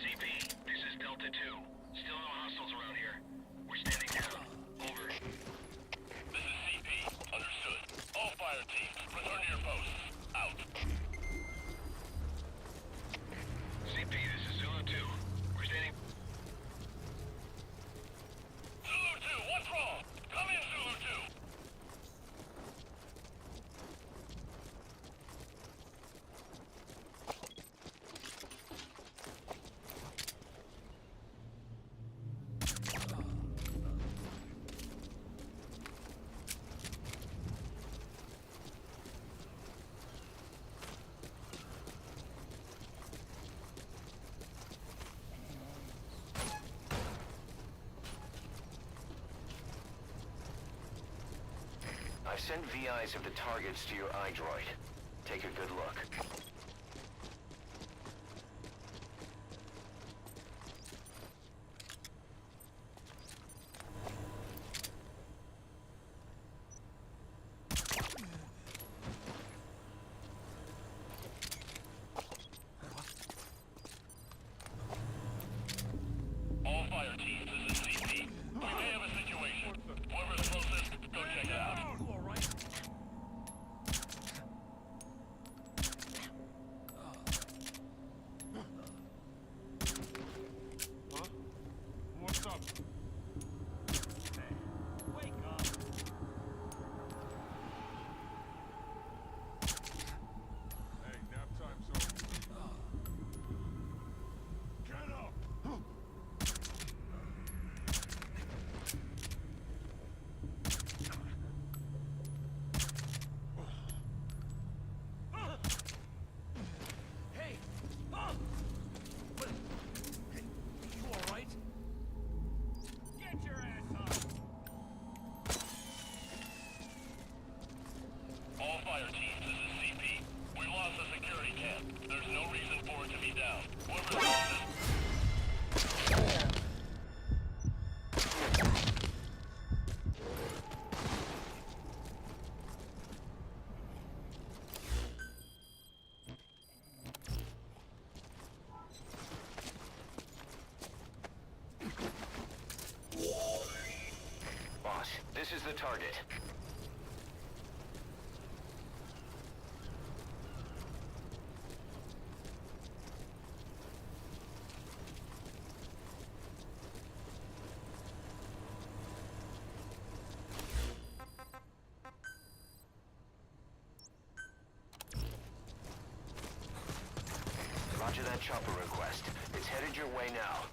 CP, this is Delta 2. Still no hostiles around here. We're standing down. Over. This is CP. Understood. All fire teams, return to your posts. Out. CP, this is Zulu 2. We're standing... Zulu 2, what's wrong? Come in, Zulu 2. I've sent VIs of the targets to your iDroid. Take a good look. All fire teams, this is CP. We may have a situation. Whoever's closest, go check it out. What's up? Wake up. Hey, nap time's over. Get up! Hey! Mom! What? Hey, you all right? Get your ass up. All fire teams, this is CP. We lost the security camp. There's no reason for it to be down. Whoever's closest... Boss, this is the target. Roger that chopper request. It's headed your way now.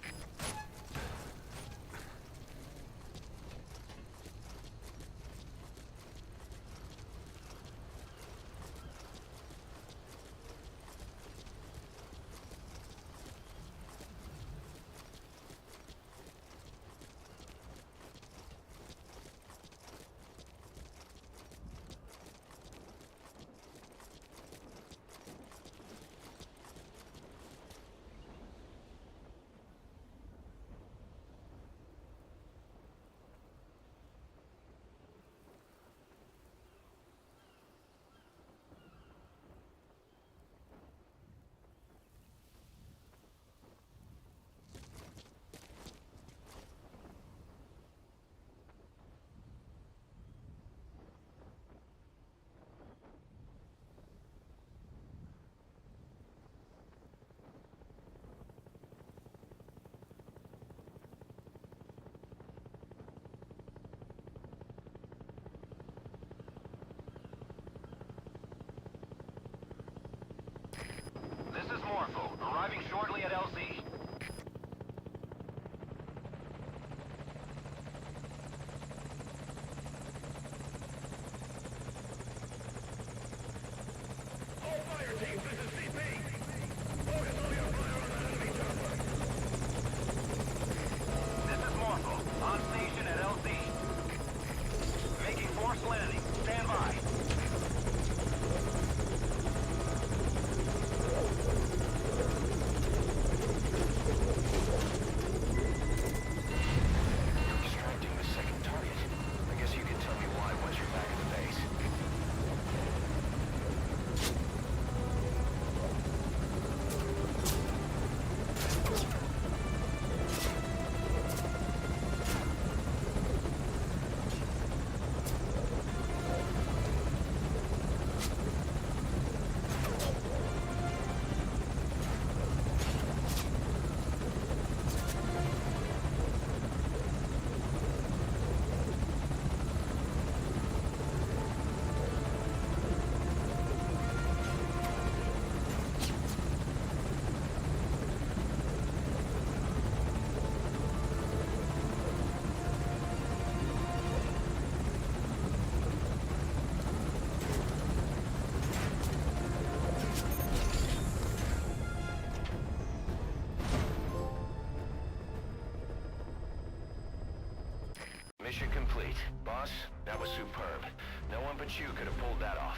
Great. Boss, that was superb. No one but you could have pulled that off.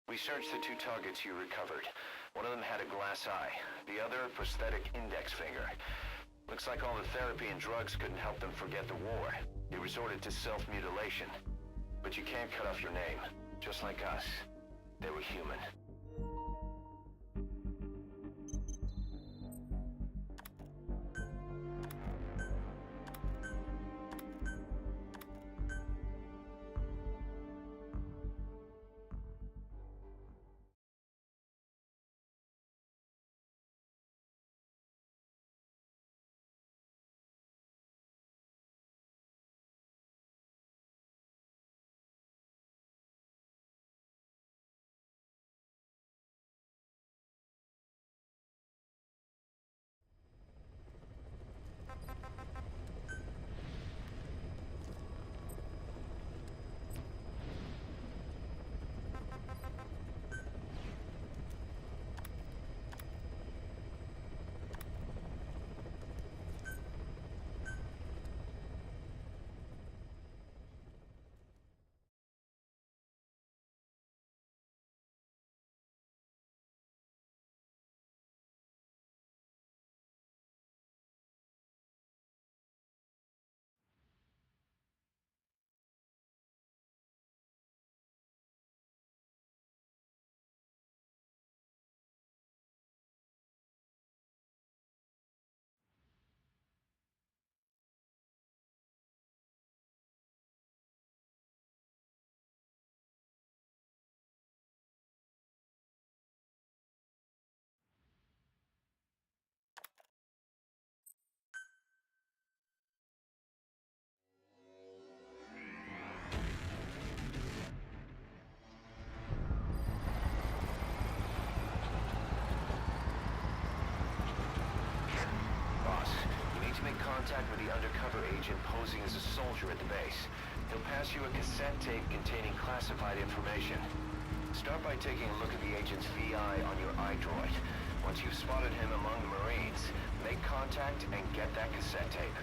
We searched the 2 targets you recovered. One of them had a glass eye, the other a prosthetic index finger. Looks like all the therapy and drugs couldn't help them forget the war. They resorted to self-mutilation. But you can't cut off your name. Just like us. They were human. Contact with the undercover agent posing as a soldier at the base. He'll pass you a cassette tape containing classified information. Start by taking a look at the agent's VI on your iDroid. Once you've spotted him among the Marines, make contact and get that cassette tape.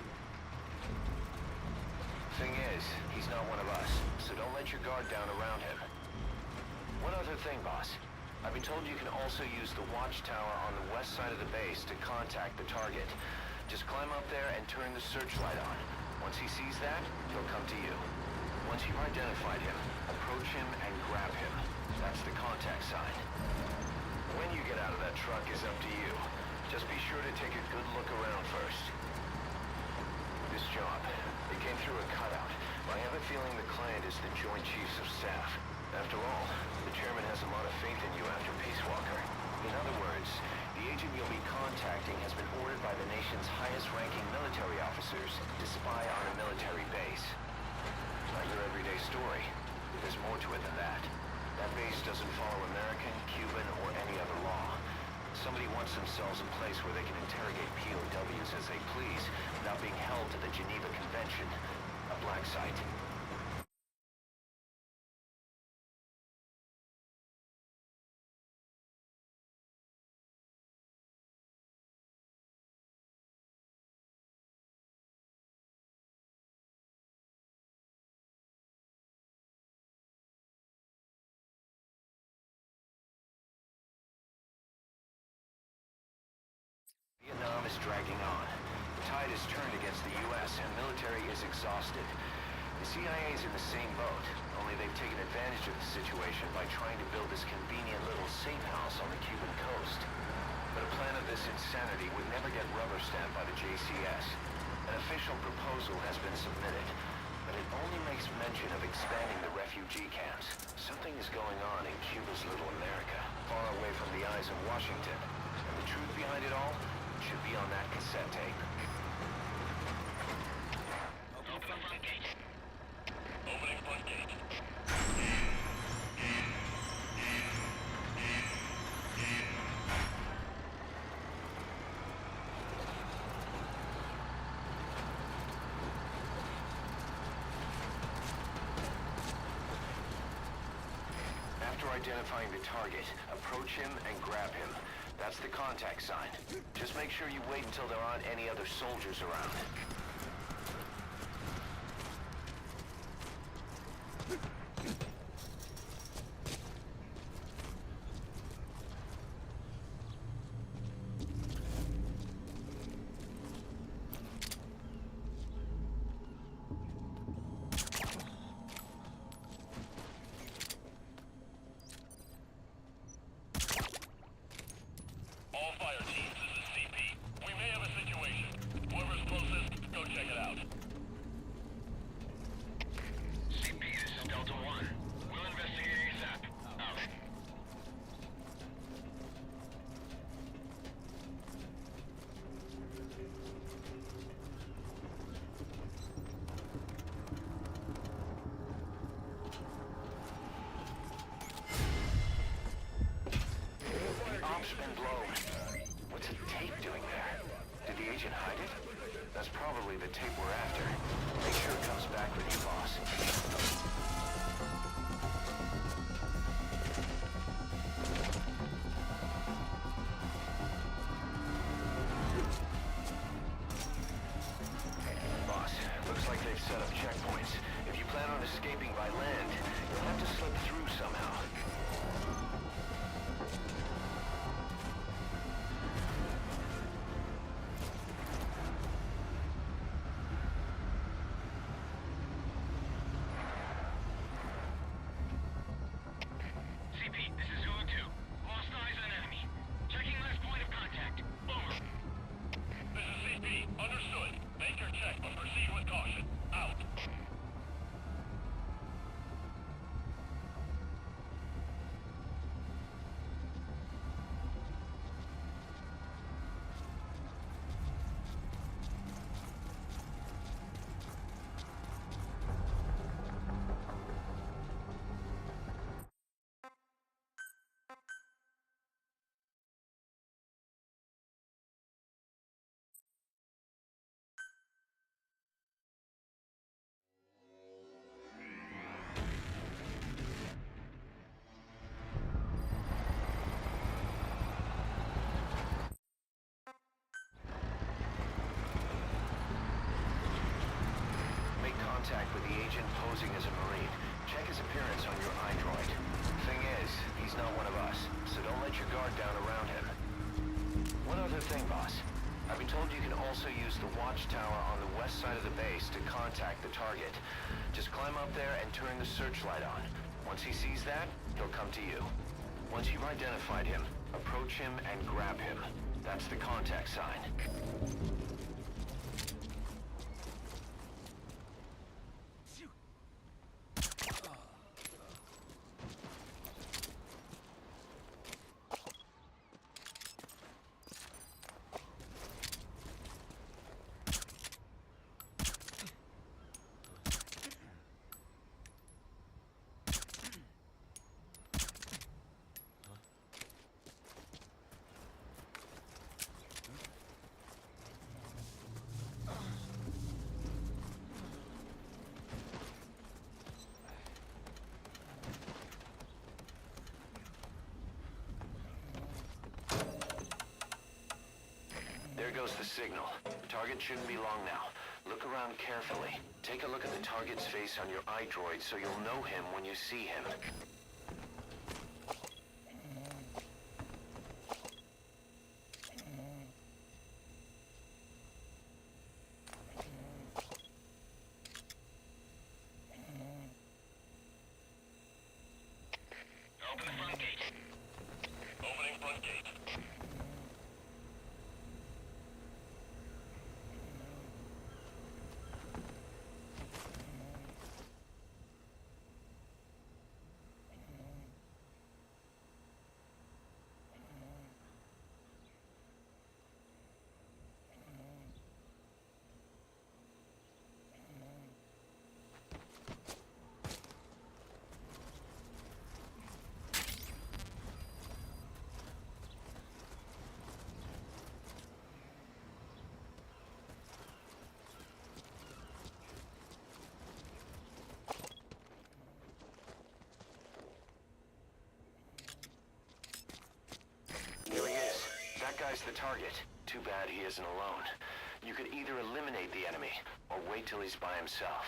Thing is, he's not one of us, so don't let your guard down around him. One other thing, boss. I've been told you can also use the watchtower on the west side of the base to contact the target. Just climb up there and turn the searchlight on. Once he sees that, he'll come to you. Once you've identified him, approach him and grab him. That's the contact sign. When you get out of that truck is up to you. Just be sure to take a good look around first. This job, it came through a cutout. I have a feeling the client is the Joint Chiefs of Staff. After all, the chairman has a lot of faith in you after Peace Walker. In other words, the agent you'll be contacting has been ordered by the nation's highest-ranking military officers to spy on a military base. Not your everyday story. There's more to it than that. That base doesn't follow American, Cuban, or any other law. Somebody wants themselves a place where they can interrogate POWs as they please without being held to the Geneva Convention. A black site. Vietnam is dragging on. The tide has turned against the U.S. and military is exhausted. The CIA is in the same boat, only they've taken advantage of the situation by trying to build this convenient little safe house on the Cuban coast. But a plan of this insanity would never get rubber stamped by the JCS. An official proposal has been submitted, but it only makes mention of expanding the refugee camps. Something is going on in Cuba's little America, far away from the eyes of Washington. And the truth behind it all should be on that cassette tape. Open the front gate. Opening front gate. identifying the target, approach him and grab him. That's the contact sign. Just make sure you wait until there aren't any other soldiers around. All fire teams, this is CP. We may have a situation. Whoever's closest, go check it out. CP, this is Delta 1. We'll investigate ASAP. Out. Ops been blown. What's the tape doing there? Did the agent hide it? That's probably the tape we're after. Make sure it comes back with you, boss. Boss, looks like they've set up checkpoints. If you plan on escaping by land, you'll have to slip through somehow. CP, this is Zulu 2. Lost eyes on enemy. Checking last point of contact. Over. This is CP. Understood. Make your check, but proceed with caution. Out. Make contact with the agent posing as a Marine. Check his appearance on your iDroid. Thing is, he's not one of us, so don't let your guard down around him. One other thing, boss. I've been told you can also use the watchtower on the west side of the base to contact the target. Just climb up there and turn the searchlight on. Once he sees that, he'll come to you. Once you've identified him, approach him and grab him. That's the contact sign. There goes the signal. The target shouldn't be long now. Look around carefully. Take a look at the target's face on your iDroid so you'll know him when you see him. Open the front gate. Opening front gate. neutralize the target. Too bad he isn't alone. You could either eliminate the enemy, or wait till he's by himself.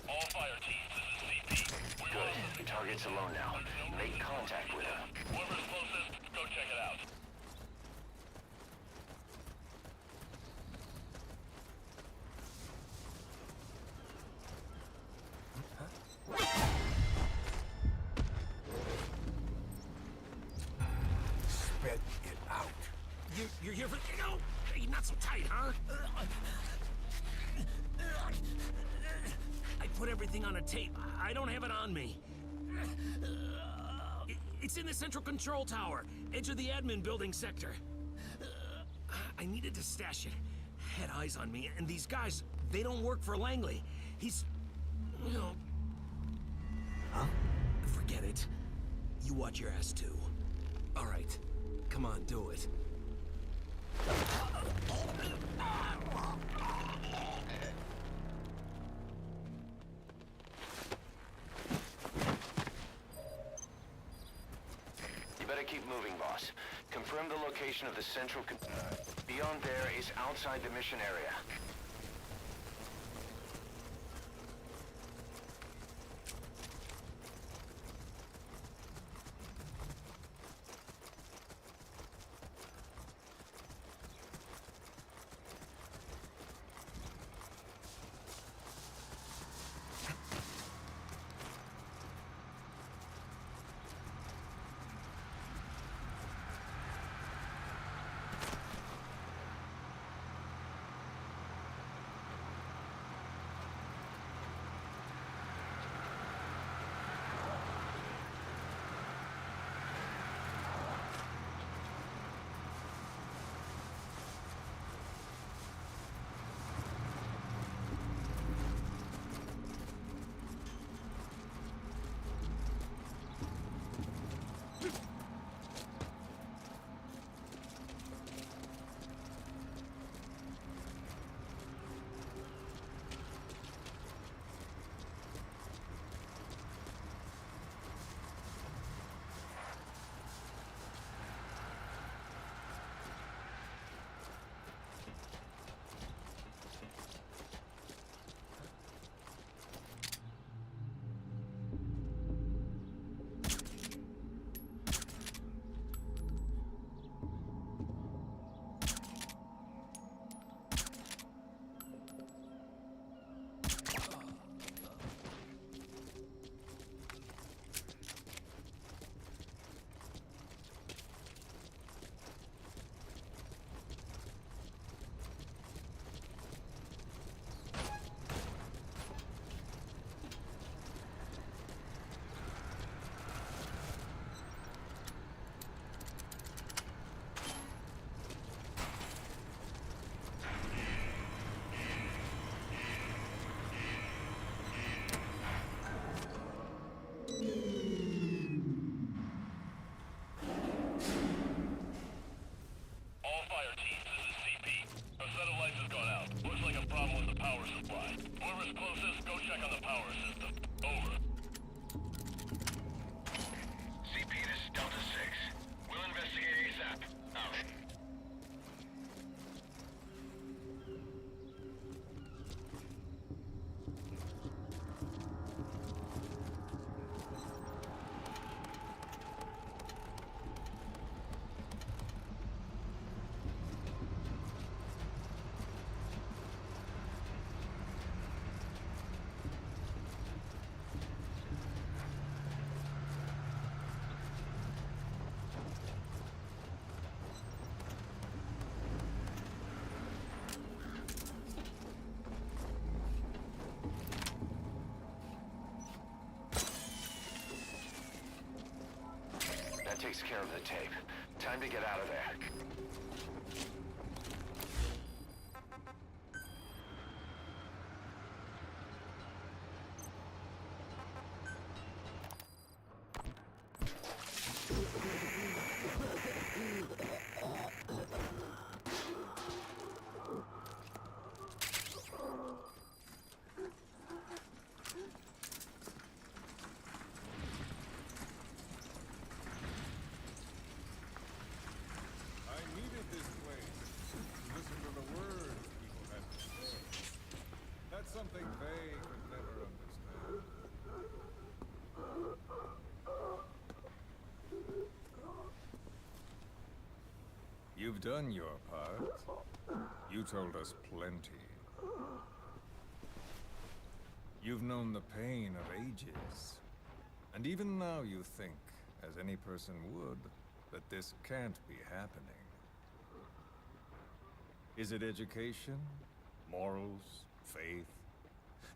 All fire teams, this is CP. Good. Target's alone now. Make contact with him. Whoever's closest, go check it out. Spit it out. You're here for... No! Hey, not so tight, huh? I put everything on a tape. I don't have it on me. It's in the central control tower, edge of the admin building sector. I needed to stash it. Had eyes on me, and these guys, they don't work for Langley. He's... you know... Huh? Forget it. You watch your ass, too. All right. Come on, do it. You better keep moving, boss. Confirm the location of the central beyond there is outside the mission area. takes care of the tape. Time to get out of there. I needed this place. Listen to the words people had to say. That's something they could never understand. You've done your part. You told us plenty. You've known the pain of ages. And even now you think, as any person would, that this can't be happening. Is it education? Morals? Faith?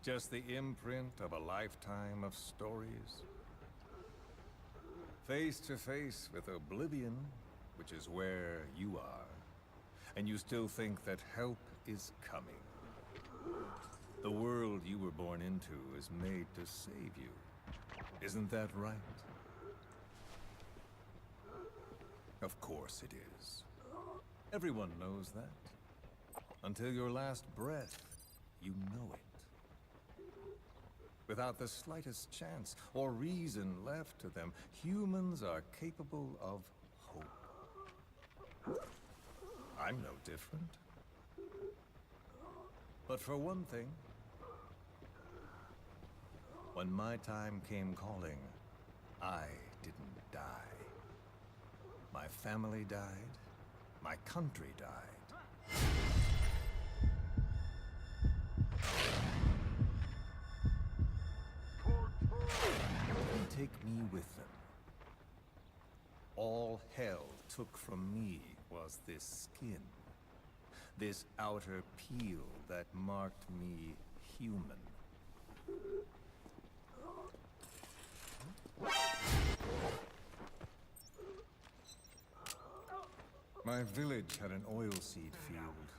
Just the imprint of a lifetime of stories? Face to face with oblivion, which is where you are, and you still think that help is coming. The world you were born into is made to save you. Isn't that right? Of course it is. Everyone knows that. Until your last breath, you know it. Without the slightest chance or reason left to them, humans are capable of hope. I'm no different. But for one thing, when my time came calling, I didn't die. My family died. My country died. They take me with them. All hell took from me was this skin. This outer peel that marked me human. My village had an oilseed field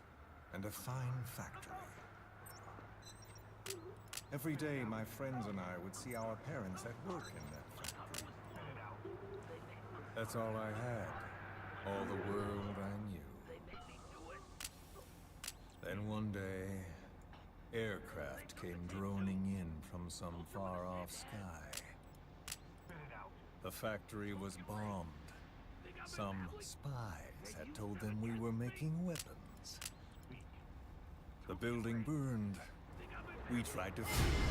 and a fine factory. Every day, my friends and I would see our parents at work in that factory. That's all I had. All the world I knew. Then one day, aircraft came droning in from some far-off sky. The factory was bombed. Some spies had told them we were making weapons. The building burned. We tried to flee.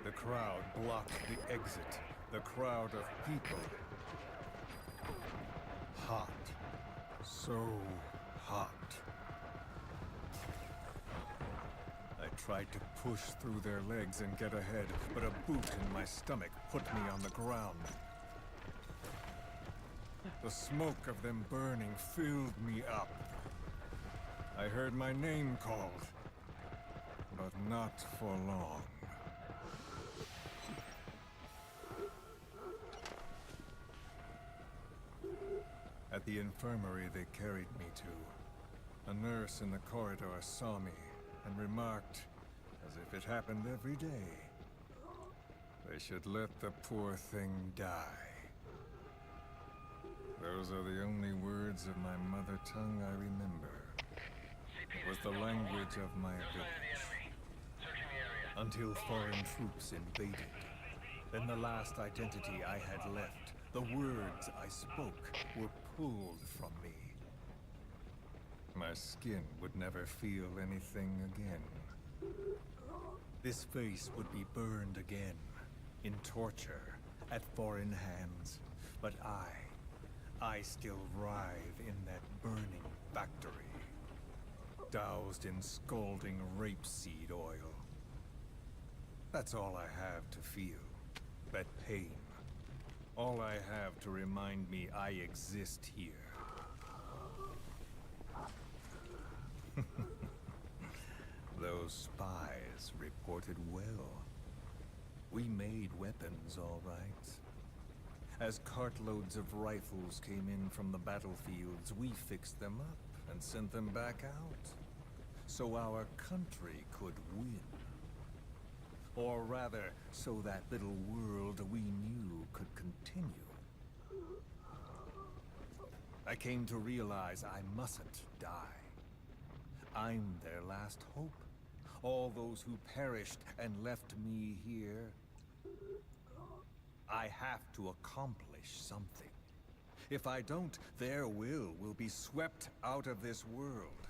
The crowd blocked the exit. The crowd of people. Hot. So hot. I tried to push through their legs and get ahead, but a boot in my stomach put me on the ground. The smoke of them burning filled me up. I heard my name called, but not for long. At the infirmary they carried me to, a nurse in the corridor saw me and remarked, as if it happened every day, they should let the poor thing die. Those are the only words of my mother tongue I remember. It was the language of my village. Until foreign troops invaded. Then the last identity I had left, the words I spoke, were pulled from me. My skin would never feel anything again. This face would be burned again, in torture, at foreign hands. But I still writhe in that burning factory, doused in scalding rapeseed oil. That's all I have to feel, that pain. All I have to remind me I exist here. Those spies reported well. We made weapons, all right. As cartloads of rifles came in from the battlefields, we fixed them up and sent them back out. So our country could win. Or rather, so that little world we knew could continue. I came to realize I mustn't die. I'm their last hope. All those who perished and left me here. I have to accomplish something. If I don't, their will be swept out of this world.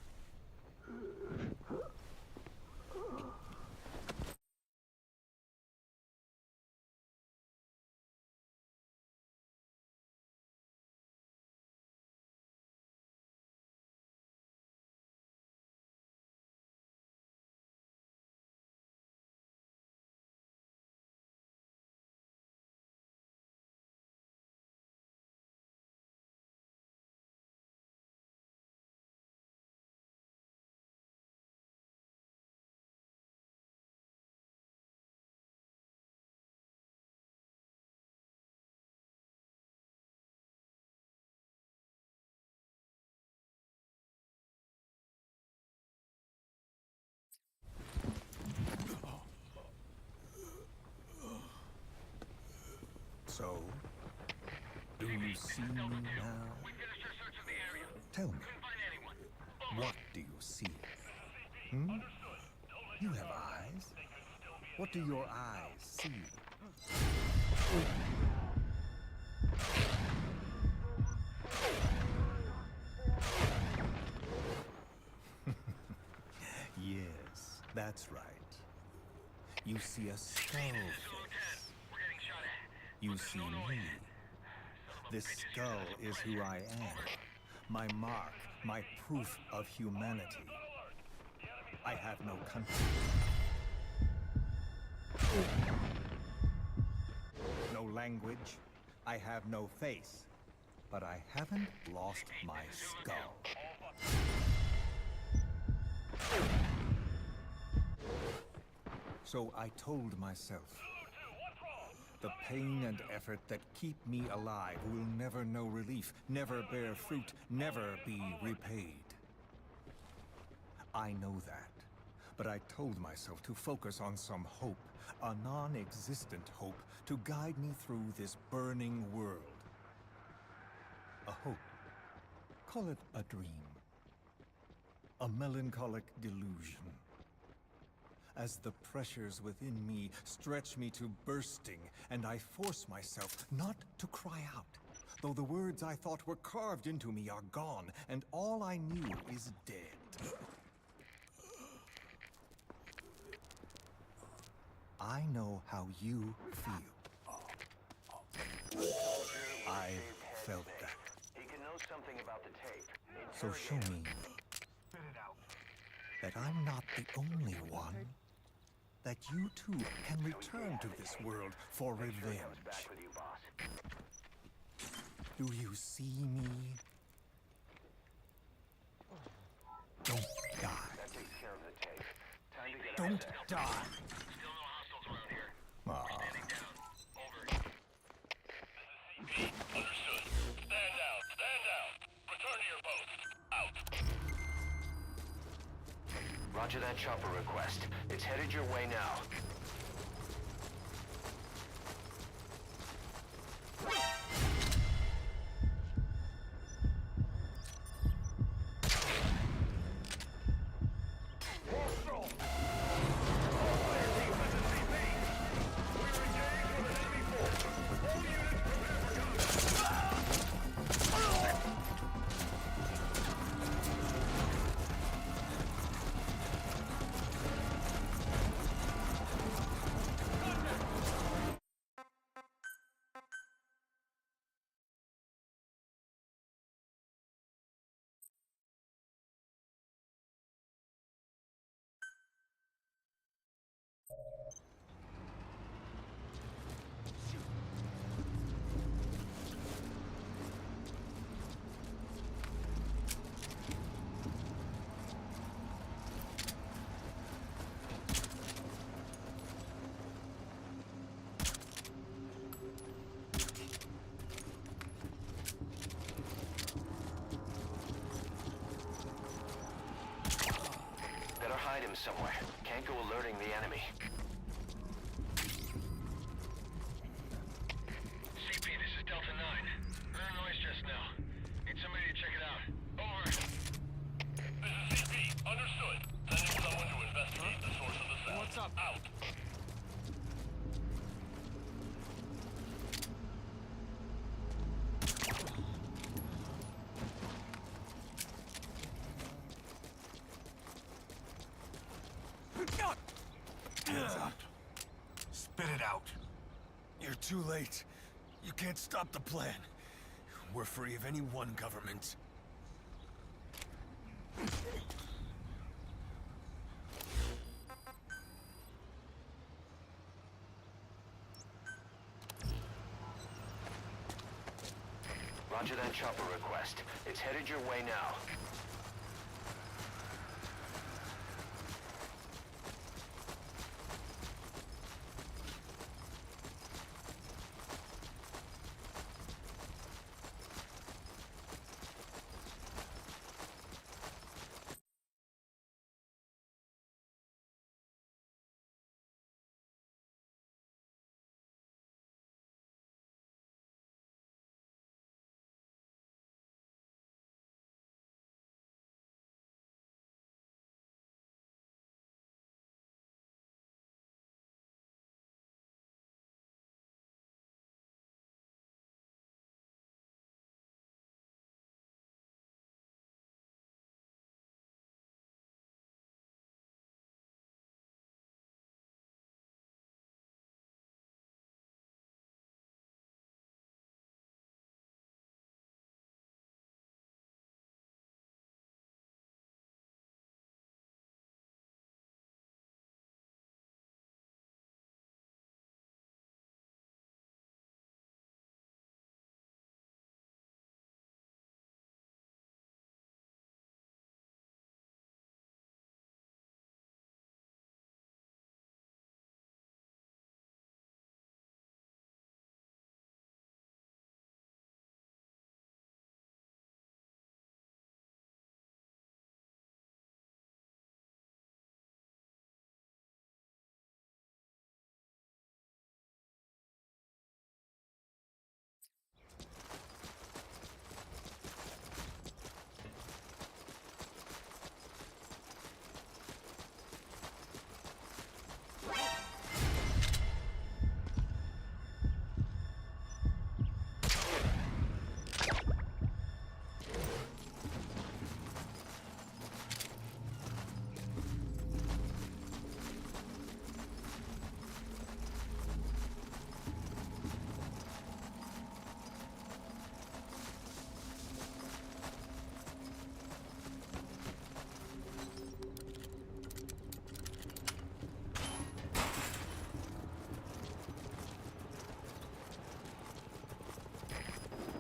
So, do you see me now? Tell me, what do you see? You have eyes. What do your eyes see? Yes, that's right. You see a skull face. You see me. This skull is who I am. My mark, my proof of humanity. I have no country. No language. I have no face. But I haven't lost my skull. So I told myself, the pain and effort that keep me alive will never know relief, never bear fruit, never be repaid. I know that, but I told myself to focus on some hope, a non-existent hope, to guide me through this burning world. A hope. Call it a dream. A melancholic delusion. As the pressures within me stretch me to bursting, and I force myself not to cry out, though the words I thought were carved into me are gone, and all I knew is dead. I know how you feel. I've felt that. He can know something about the tape. So show me that I'm not the only one. That you too can return to this world for revenge. Back with you, boss. Do you see me? Don't die. That takes care of the tape. Time to get Don't out of die. Still no hostiles around here. Ah. Standing down. Over. This is CP. Understood. Stand down. Stand down. Return to your post. Out. Roger that chopper request. It's headed your way now. somewhere. Can't go alerting the enemy. CP, this is Delta 9. Heard a noise just now. Need somebody to check it out. Over. This is CP. Understood. Sending someone to investigate the source of the sound. What's up? Out. Spit it out. You're too late. You can't stop the plan. We're free of any one government. Roger that chopper request. It's headed your way now.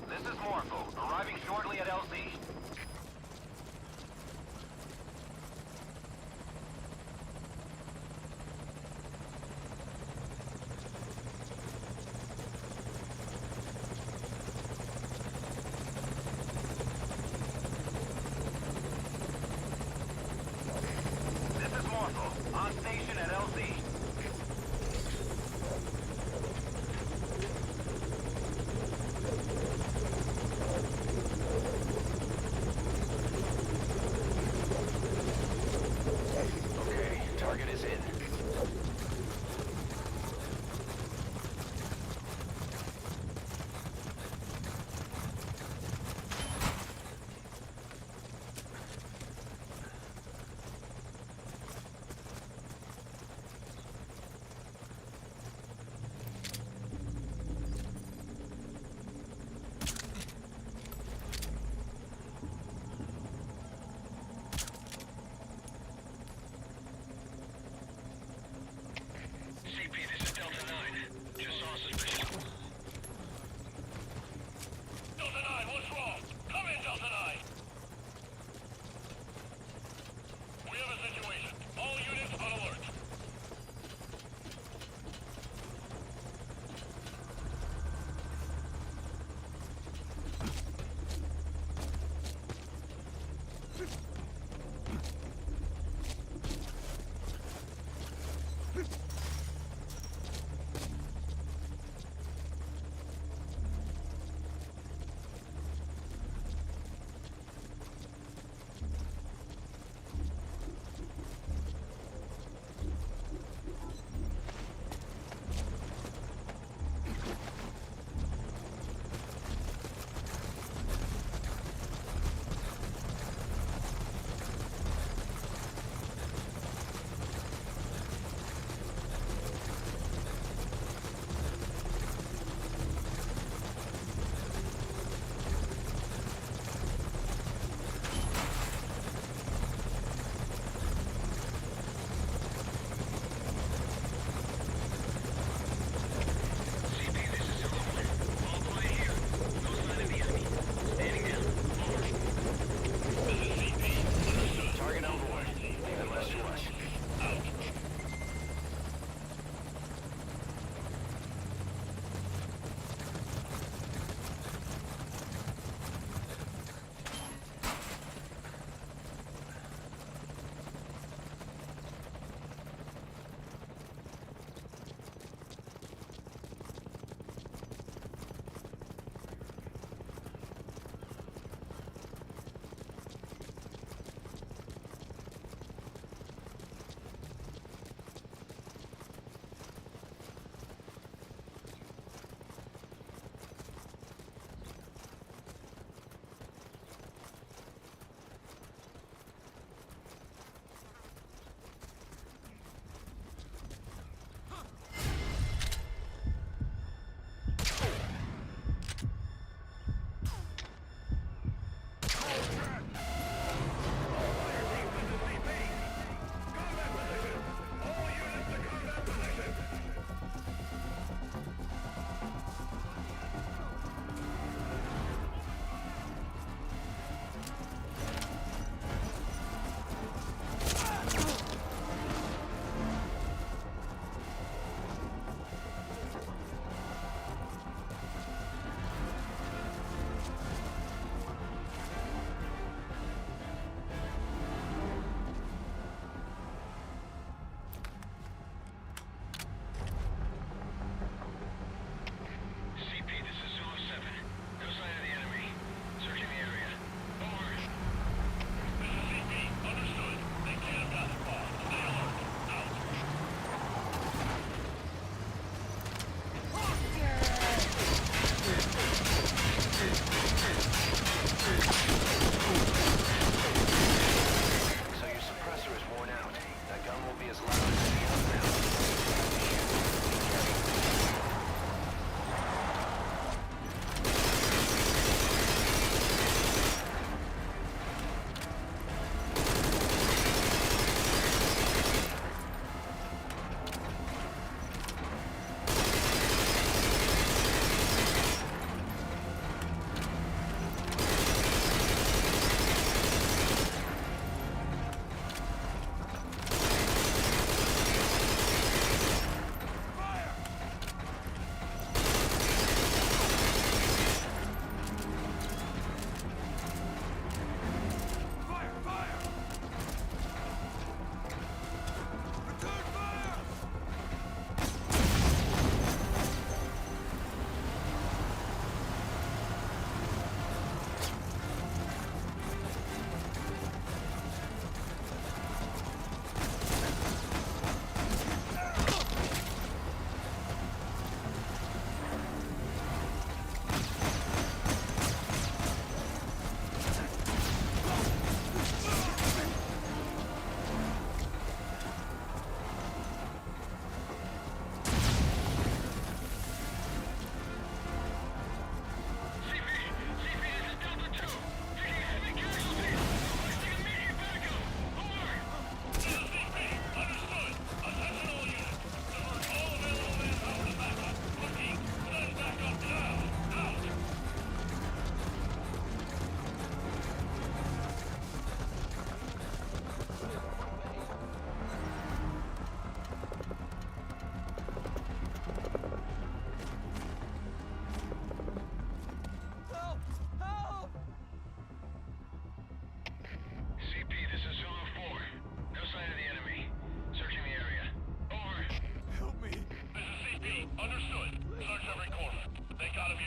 This is Morpho, arriving shortly at LZ. This is Morpho, on station at LZ.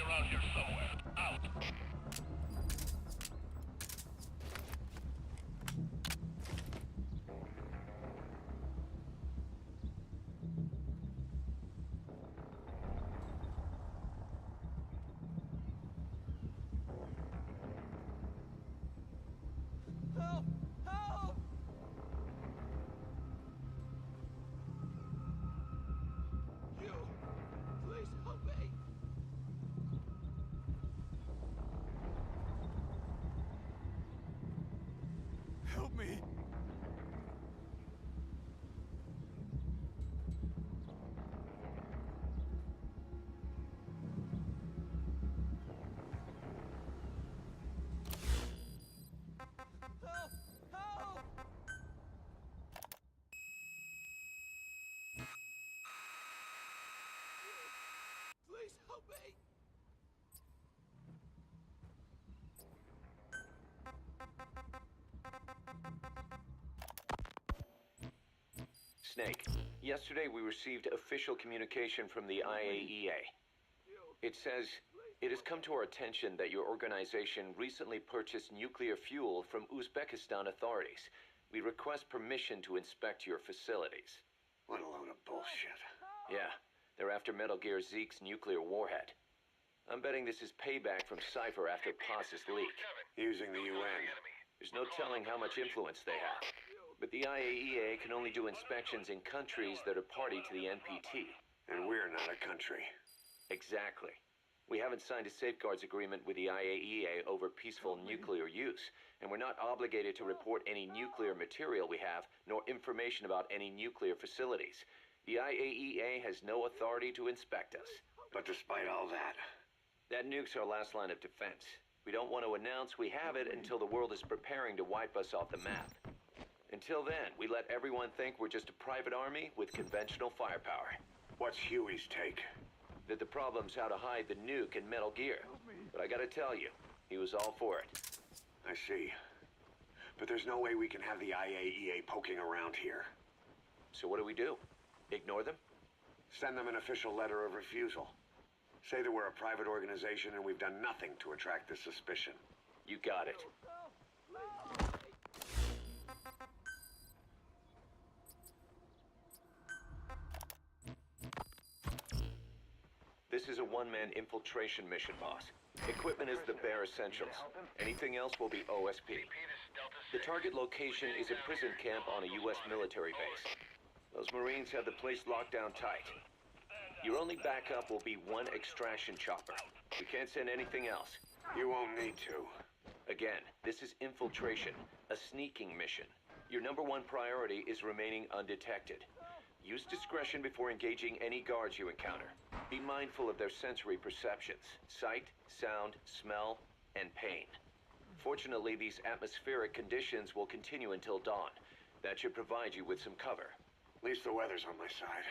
around here somewhere. Out. Help! Help! You! Please help me! Help me! Help! Help! Please help me! Snake, yesterday we received official communication from the IAEA. It says, it has come to our attention that your organization recently purchased nuclear fuel from Uzbekistan authorities. We request permission to inspect your facilities. What a load of bullshit. Yeah, they're after Metal Gear Zeke's nuclear warhead. I'm betting this is payback from Cypher after Paz's leak. Using the UN. There's no telling how much influence they have. But the IAEA can only do inspections in countries that are party to the NPT. And we're not a country. Exactly. We haven't signed a safeguards agreement with the IAEA over peaceful nuclear use, and we're not obligated to report any nuclear material we have, nor information about any nuclear facilities. The IAEA has no authority to inspect us. But despite all that, That nuke's our last line of defense. We don't want to announce we have it until the world is preparing to wipe us off the map. Until then, we let everyone think we're just a private army with conventional firepower. what's Huey's take? That the problem's how to hide the nuke in Metal Gear. But I gotta tell you, he was all for it. I see. But there's no way we can have the IAEA poking around here. So what do? Ignore them? Send them an official letter of refusal. Say that we're a private organization and we've done nothing to attract this suspicion. You got it. This is a one-man infiltration mission, boss. Equipment is the bare essentials. Anything else will be OSP. The target location is a prison camp on a U.S. military base. Those Marines have the place locked down tight. Your only backup will be one extraction chopper. We can't send anything else. You won't need to. Again, this is infiltration, a sneaking mission. Your number one priority is remaining undetected. Use discretion before engaging any guards you encounter. Be mindful of their sensory perceptions: sight, sound, smell, and pain. Fortunately, these atmospheric conditions will continue until dawn. That should provide you with some cover. At least the weather's on my side.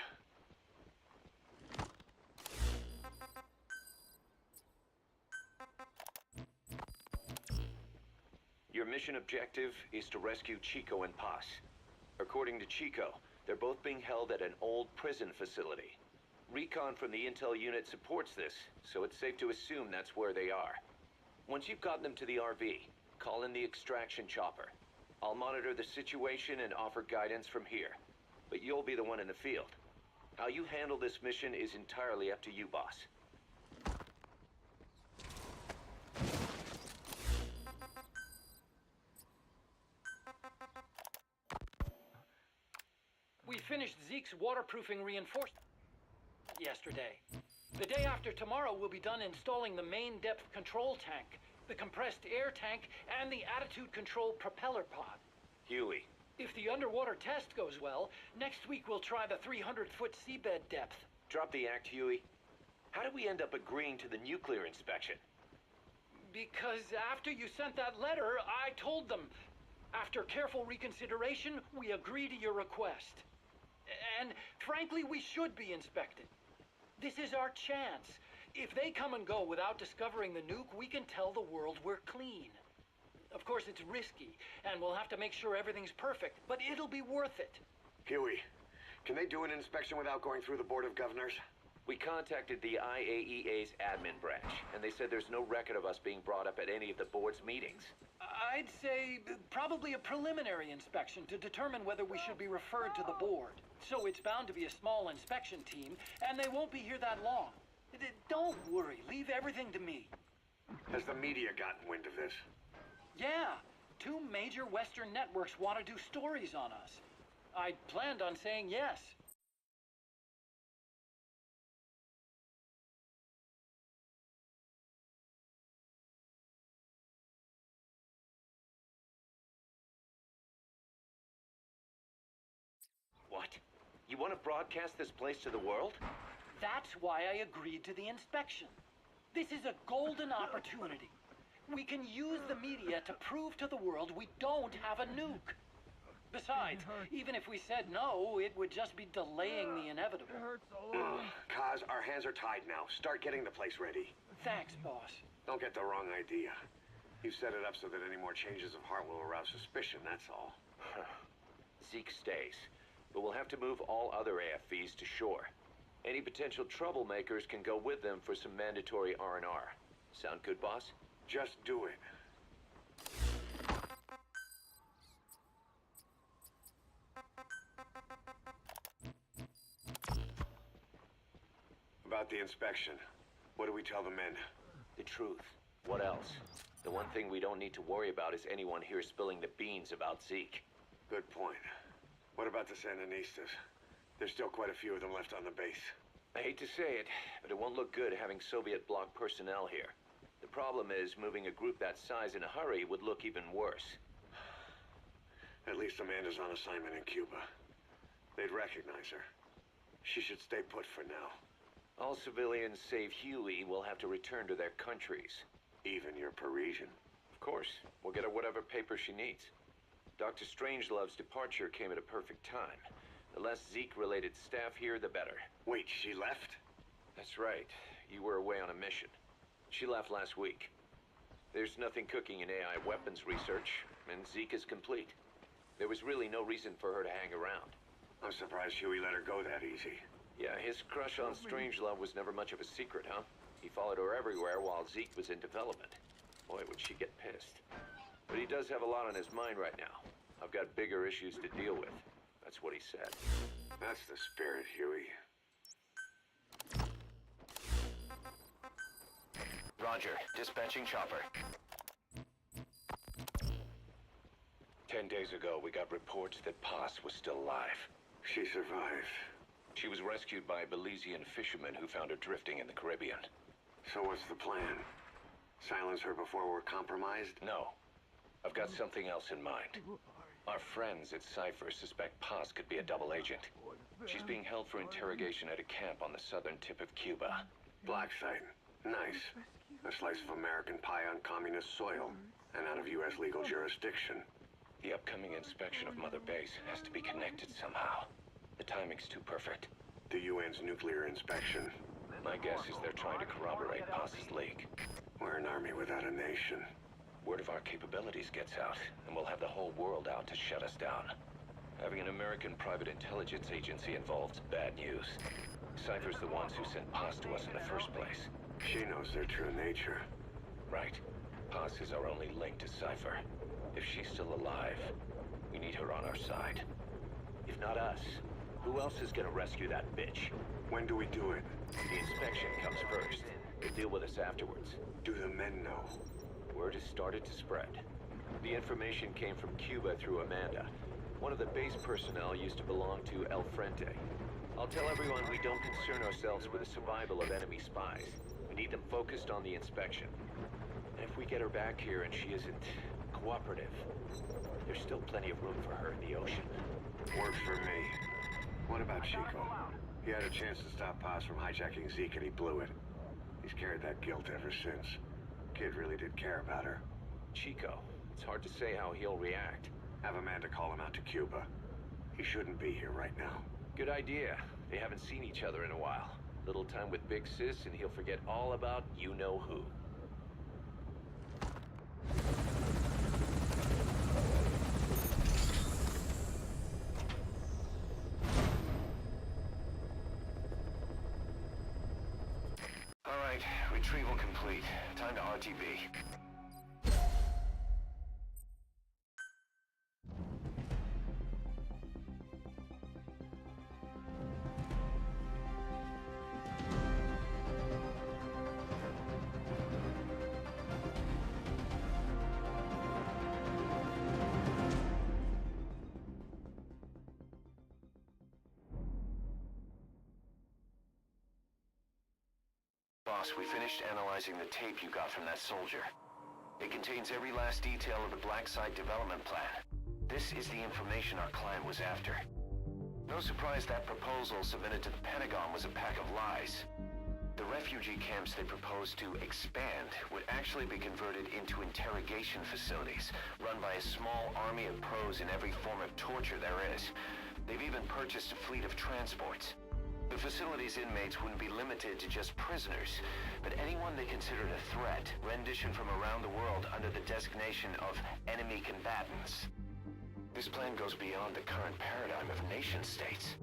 Your mission objective is to rescue Chico and Paz. According to Chico, they're both being held at an old prison facility. Recon from the intel unit supports this, so it's safe to assume that's where they are. Once you've gotten them to the RV, call in the extraction chopper. I'll monitor the situation and offer guidance from here, but you'll be the one in the field. How you handle this mission is entirely up to you, boss. We finished Zeke's waterproofing reinforcement yesterday. The day after tomorrow, we'll be done installing the main depth control tank, the compressed air tank, and the attitude control propeller pod. Huey. If the underwater test goes well, next week we'll try the 300-foot seabed depth. Drop the act, Huey. How did we end up agreeing to the nuclear inspection? Because after you sent that letter, I told them. After careful reconsideration, we agree to your request. And frankly, we should be inspected. This is our chance. If they come and go without discovering the nuke, we can tell the world we're clean. Of course, it's risky, and we'll have to make sure everything's perfect, but it'll be worth it. Huey, can they do an inspection without going through the Board of Governors? We contacted the IAEA's admin branch, and they said there's no record of us being brought up at any of the board's meetings. I'd say probably a preliminary inspection to determine whether we should be referred to the board. So it's bound to be a small inspection team, and they won't be here that long. Don't worry, leave everything to me. Has the media gotten wind of this? Yeah, 2 major Western networks want to do stories on us. I planned on saying yes. What? You want to broadcast this place to the world? That's why I agreed to the inspection. This is a golden opportunity. We can use the media to prove to the world we don't have a nuke. Besides, even if we said no, it would just be delaying the inevitable. Kaz, our hands are tied now. Start getting the place ready. Thanks, boss. Don't get the wrong idea. You set it up so that any more changes of heart will arouse suspicion, that's all. Zeke stays, but we'll have to move all other AFVs to shore. Any potential troublemakers can go with them for some mandatory R&R. Sound good, boss? Just do it. About the inspection, what do we tell the men? The truth. What else? The one thing we don't need to worry about is anyone here spilling the beans about Zeke. Good point. What about the Sandinistas? There's still quite a few of them left on the base. I hate to say it, but it won't look good having Soviet bloc personnel here. The problem is, moving a group that size in a hurry would look even worse. At least Amanda's on assignment in Cuba. They'd recognize her. She should stay put for now. All civilians save Huey will have to return to their countries. Even your Parisian. Of course. We'll get her whatever paper she needs. Dr. Strangelove's departure came at a perfect time. The less Zeke-related staff here, the better. Wait, she left? That's right. You were away on a mission. She left last week. There's nothing cooking in AI weapons research, and Zeke is complete. There was really no reason for her to hang around. I'm surprised Huey let her go that easy. Yeah, his crush on Strangelove was never much of a secret, huh? He followed her everywhere while Zeke was in development. Boy, would she get pissed. But he does have a lot on his mind right now. I've got bigger issues to deal with. That's what he said. That's the spirit, Huey. Roger. Dispatching chopper. 10 days ago, we got reports that Paz was still alive. She survived. She was rescued by Belizean fishermen who found her drifting in the Caribbean. So what's the plan? Silence her before we're compromised? No. I've got something else in mind. Our friends at Cypher suspect Paz could be a double agent. She's being held for interrogation at a camp on the southern tip of Cuba. Black site. Nice. A slice of American pie on communist soil, and out of U.S. legal jurisdiction. The upcoming inspection of Mother Base has to be connected somehow. The timing's too perfect. The UN's nuclear inspection. My guess is they're trying to corroborate Paz's leak. We're an army without a nation. Word of our capabilities gets out, and we'll have the whole world out to shut us down. Having an American private intelligence agency involved's bad news. Cypher's the ones who sent Paz to us in the first place. She knows their true nature. Right. Paz is our only link to Cypher. If she's still alive, we need her on our side. If not us, who else is gonna rescue that bitch? When do we do it? The inspection comes first. They'll deal with us afterwards. Do the men know? Word has started to spread. The information came from Cuba through Amanda. One of the base personnel used to belong to El Frente. I'll tell everyone we don't concern ourselves with the survival of enemy spies. We need them focused on the inspection. And if we get her back here and she isn't cooperative, there's still plenty of room for her in the ocean. Works for me. What about Chico? He had a chance to stop Paz from hijacking Zeke and he blew it. He's carried that guilt ever since. Kid really did care about her. Chico. It's hard to say how he'll react. Have Amanda call him out to Cuba. He shouldn't be here right now. Good idea. They haven't seen each other in a while. Little time with Big Sis and he'll forget all about you-know-who. Retrieval complete. Time to RTB. Boss, we finished analyzing the tape you got from that soldier. It contains every last detail of the Black Site development plan. This is the information our client was after. No surprise that proposal submitted to the Pentagon was a pack of lies. The refugee camps they proposed to expand would actually be converted into interrogation facilities, run by a small army of pros in every form of torture there is. They've even purchased a fleet of transports. The facility's inmates wouldn't be limited to just prisoners, but anyone they considered a threat, renditioned from around the world under the designation of enemy combatants. This plan goes beyond the current paradigm of nation-states.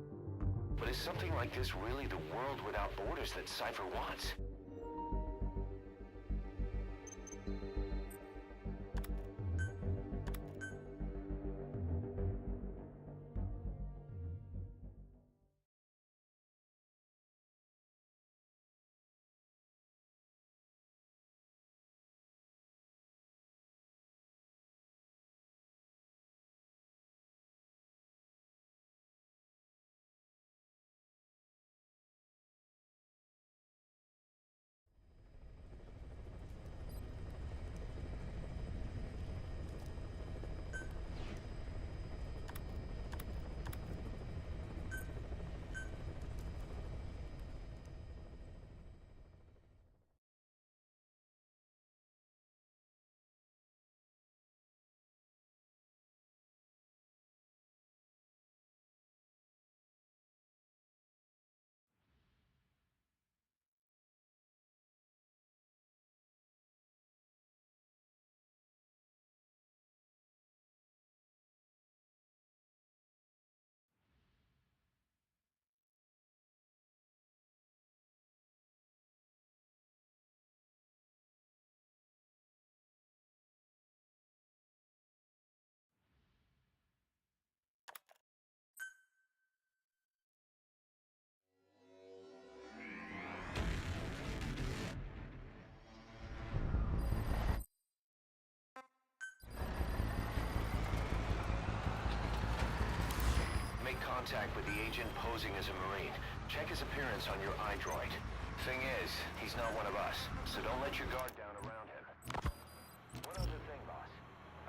But is something like this really the world without borders that Cypher wants? Make contact with the agent posing as a Marine. Check his appearance on your iDroid. Thing is, he's not one of us, so don't let your guard down around him. One other thing, boss.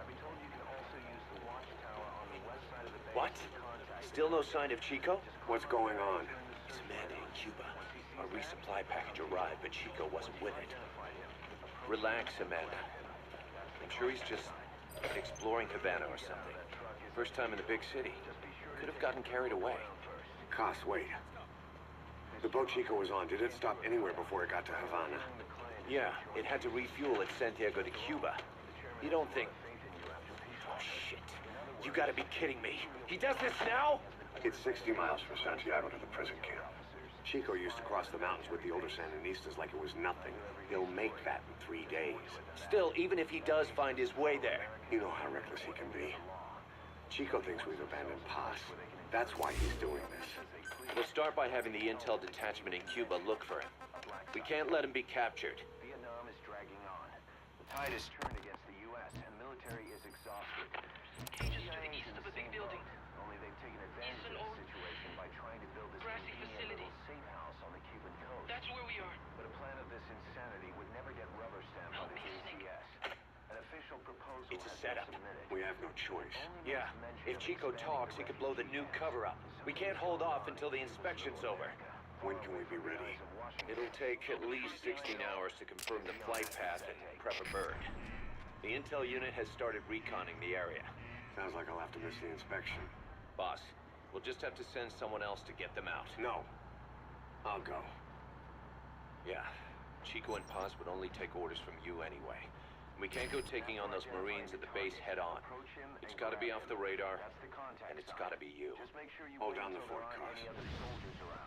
I've been told you can also use the watchtower on the west side of the base. What? Still no sign of Chico? What's going on? It's Amanda in Cuba. Our resupply package arrived, but Chico wasn't with it. Relax, Amanda. I'm sure he's just exploring Havana or something. First time in the big city. Could have gotten carried away. Cos, wait. The boat Chico was on, did it stop anywhere before it got to Havana? Yeah, it had to refuel at Santiago de Cuba. You don't think... Oh, shit. You gotta be kidding me. He does this now? It's 60 miles from Santiago to the prison camp. Chico used to cross the mountains with the older Sandinistas like it was nothing. He'll make that in 3 days. Still, even if he does find his way there... You know how reckless he can be. Chico thinks we've abandoned Paz. That's why he's doing this. We'll start by having the intel detachment in Cuba look for him. We can't let him be captured. Vietnam is dragging on. The tide has turned against the U.S., and military is exhausted. Cages to the east of a big building. Only they've taken advantage of the situation by trying to build this grassy convenient facility. little safe house on the Cuban coast. That's where we are. But a plan of this insanity would never get rubber stamped by the JCS. An official proposal It's a has setup. been submitted. We have no choice. Yeah, if Chico talks, he could blow the new cover up. We can't hold off until the inspection's over. When can we be ready? It'll take at least 16 hours to confirm the flight path and prep a bird. The intel unit has started reconning the area. Sounds like I'll have to miss the inspection. Boss, we'll just have to send someone else to get them out. No. I'll go. Yeah, Chico and Paz would only take orders from you anyway. We can't go taking on those Marines at the base head on. It's gotta be off the radar, and it's gotta be you. Just make sure you Hold wait down the until fort, there aren't Cos. any other soldiers around.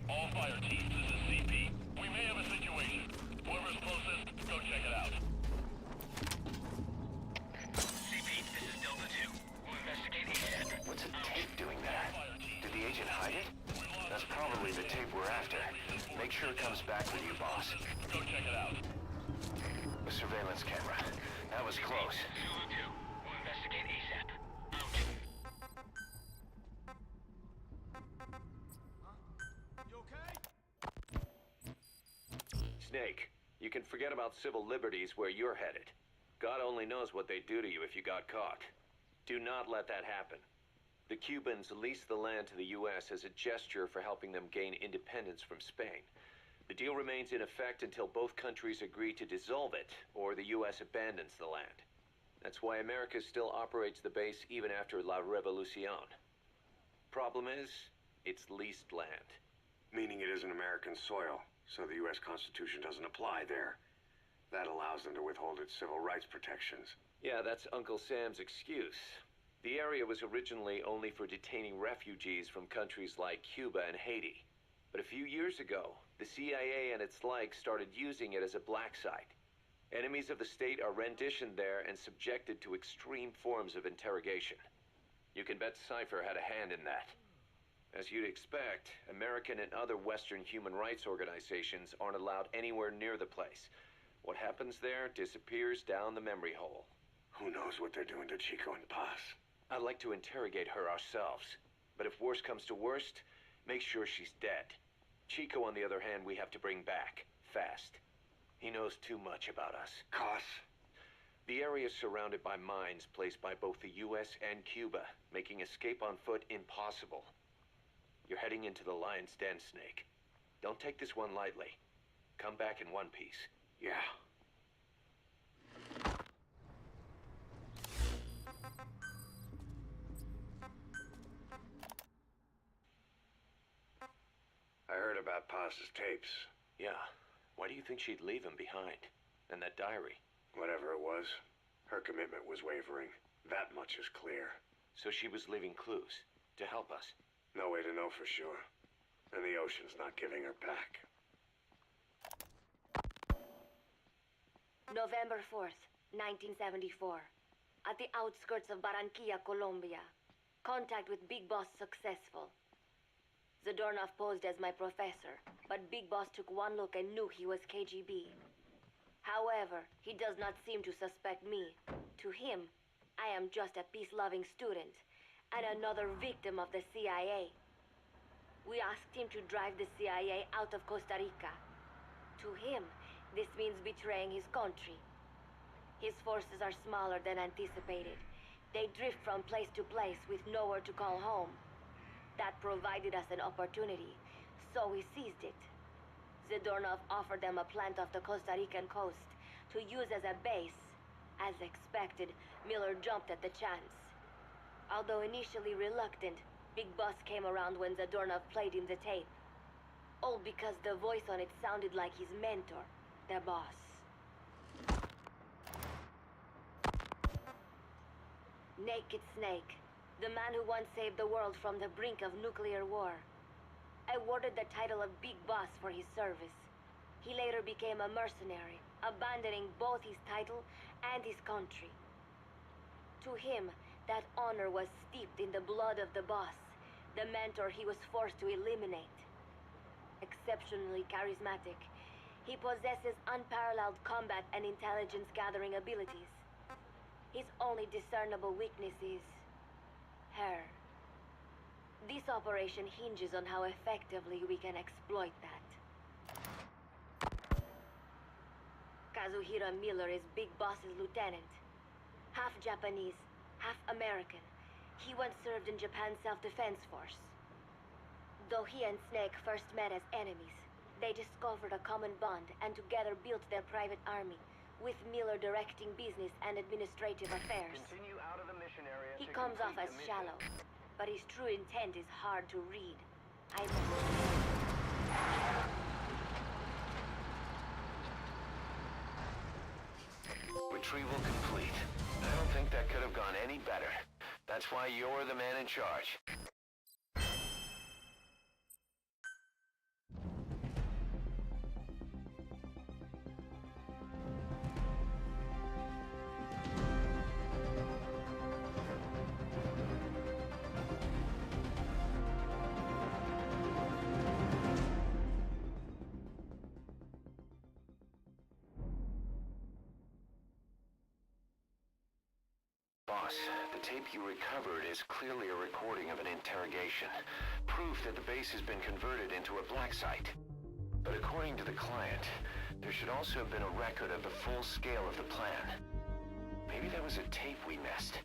All fire teams, this is CP. We may have a situation. Whoever's closest, go check it out. CP, this is Delta 2. We'll investigate ASAP. What's a tape doing that? Did the agent hide it? That's probably the tape we're after. Make sure it comes back with you, boss. Go check it out. The surveillance camera. That was close. Zulu 2. We'll investigate ASAP. Snake, you can forget about civil liberties where you're headed. God only knows what they'd do to you if you got caught. Do not let that happen. The Cubans leased the land to the U.S. as a gesture for helping them gain independence from Spain. The deal remains in effect until both countries agree to dissolve it, or the U.S. abandons the land. That's why America still operates the base even after La Revolucion. Problem is, it's leased land. Meaning it isn't American soil, so the U.S. Constitution doesn't apply there. That allows them to withhold its civil rights protections. Yeah, that's Uncle Sam's excuse. The area was originally only for detaining refugees from countries like Cuba and Haiti. But a few years ago, the CIA and its like started using it as a black site. Enemies of the state are renditioned there and subjected to extreme forms of interrogation. You can bet Cypher had a hand in that. As you'd expect, American and other Western human rights organizations aren't allowed anywhere near the place. What happens there disappears down the memory hole. Who knows what they're doing to Chico and Paz? I'd like to interrogate her ourselves, but if worst comes to worst, make sure she's dead. Chico, on the other hand, we have to bring back, fast. He knows too much about us. Cos? The area is surrounded by mines placed by both the US and Cuba, making escape on foot impossible. You're heading into the Lion's Den, Snake. Don't take this one lightly. Come back in one piece. Yeah. I heard about Paz's tapes. Yeah. Why do you think she'd leave him behind? And that diary? Whatever it was, her commitment was wavering. That much is clear. So she was leaving clues to help us. No way to know for sure. And the ocean's not giving her back. November 4th, 1974. At the outskirts of Barranquilla, Colombia. Contact with Big Boss successful. Zadornov posed as my professor, but Big Boss took one look and knew he was KGB. However, he does not seem to suspect me. To him, I am just a peace-loving student and another victim of the CIA. We asked him to drive the CIA out of Costa Rica. To him, this means betraying his country. His forces are smaller than anticipated. They drift from place to place with nowhere to call home. That provided us an opportunity, so we seized it. Zadornov offered them a plant off the Costa Rican coast to use as a base. As expected, Miller jumped at the chance. Although initially reluctant, Big Boss came around when Zadornov played him the tape. All because the voice on it sounded like his mentor, the boss. Naked Snake, the man who once saved the world from the brink of nuclear war. Awarded the title of Big Boss for his service. He later became a mercenary, abandoning both his title and his country. To him, that honor was steeped in the blood of the boss, the mentor he was forced to eliminate. Exceptionally charismatic, he possesses unparalleled combat and intelligence gathering abilities. His only discernible weakness is her. This This operation hinges on how effectively we can exploit that. Kazuhira Miller is Big Boss's lieutenant. Half Japanese, half American. He once served in Japan's Self-Defense Force. Though he and Snake first met as enemies, they discovered a common bond and together built their private army, with Miller directing business and administrative affairs. Continue out of the mission area. He to comes off complete as the mission. shallow, but his true intent is hard to read. I know. Retrieval complete. I don't think that could have gone any better. That's why you're the man in charge. Boss, the tape you recovered is clearly a recording of an interrogation. Proof that the base has been converted into a black site. But according to the client, there should also have been a record of the full scale of the plan. Maybe that was a tape we missed.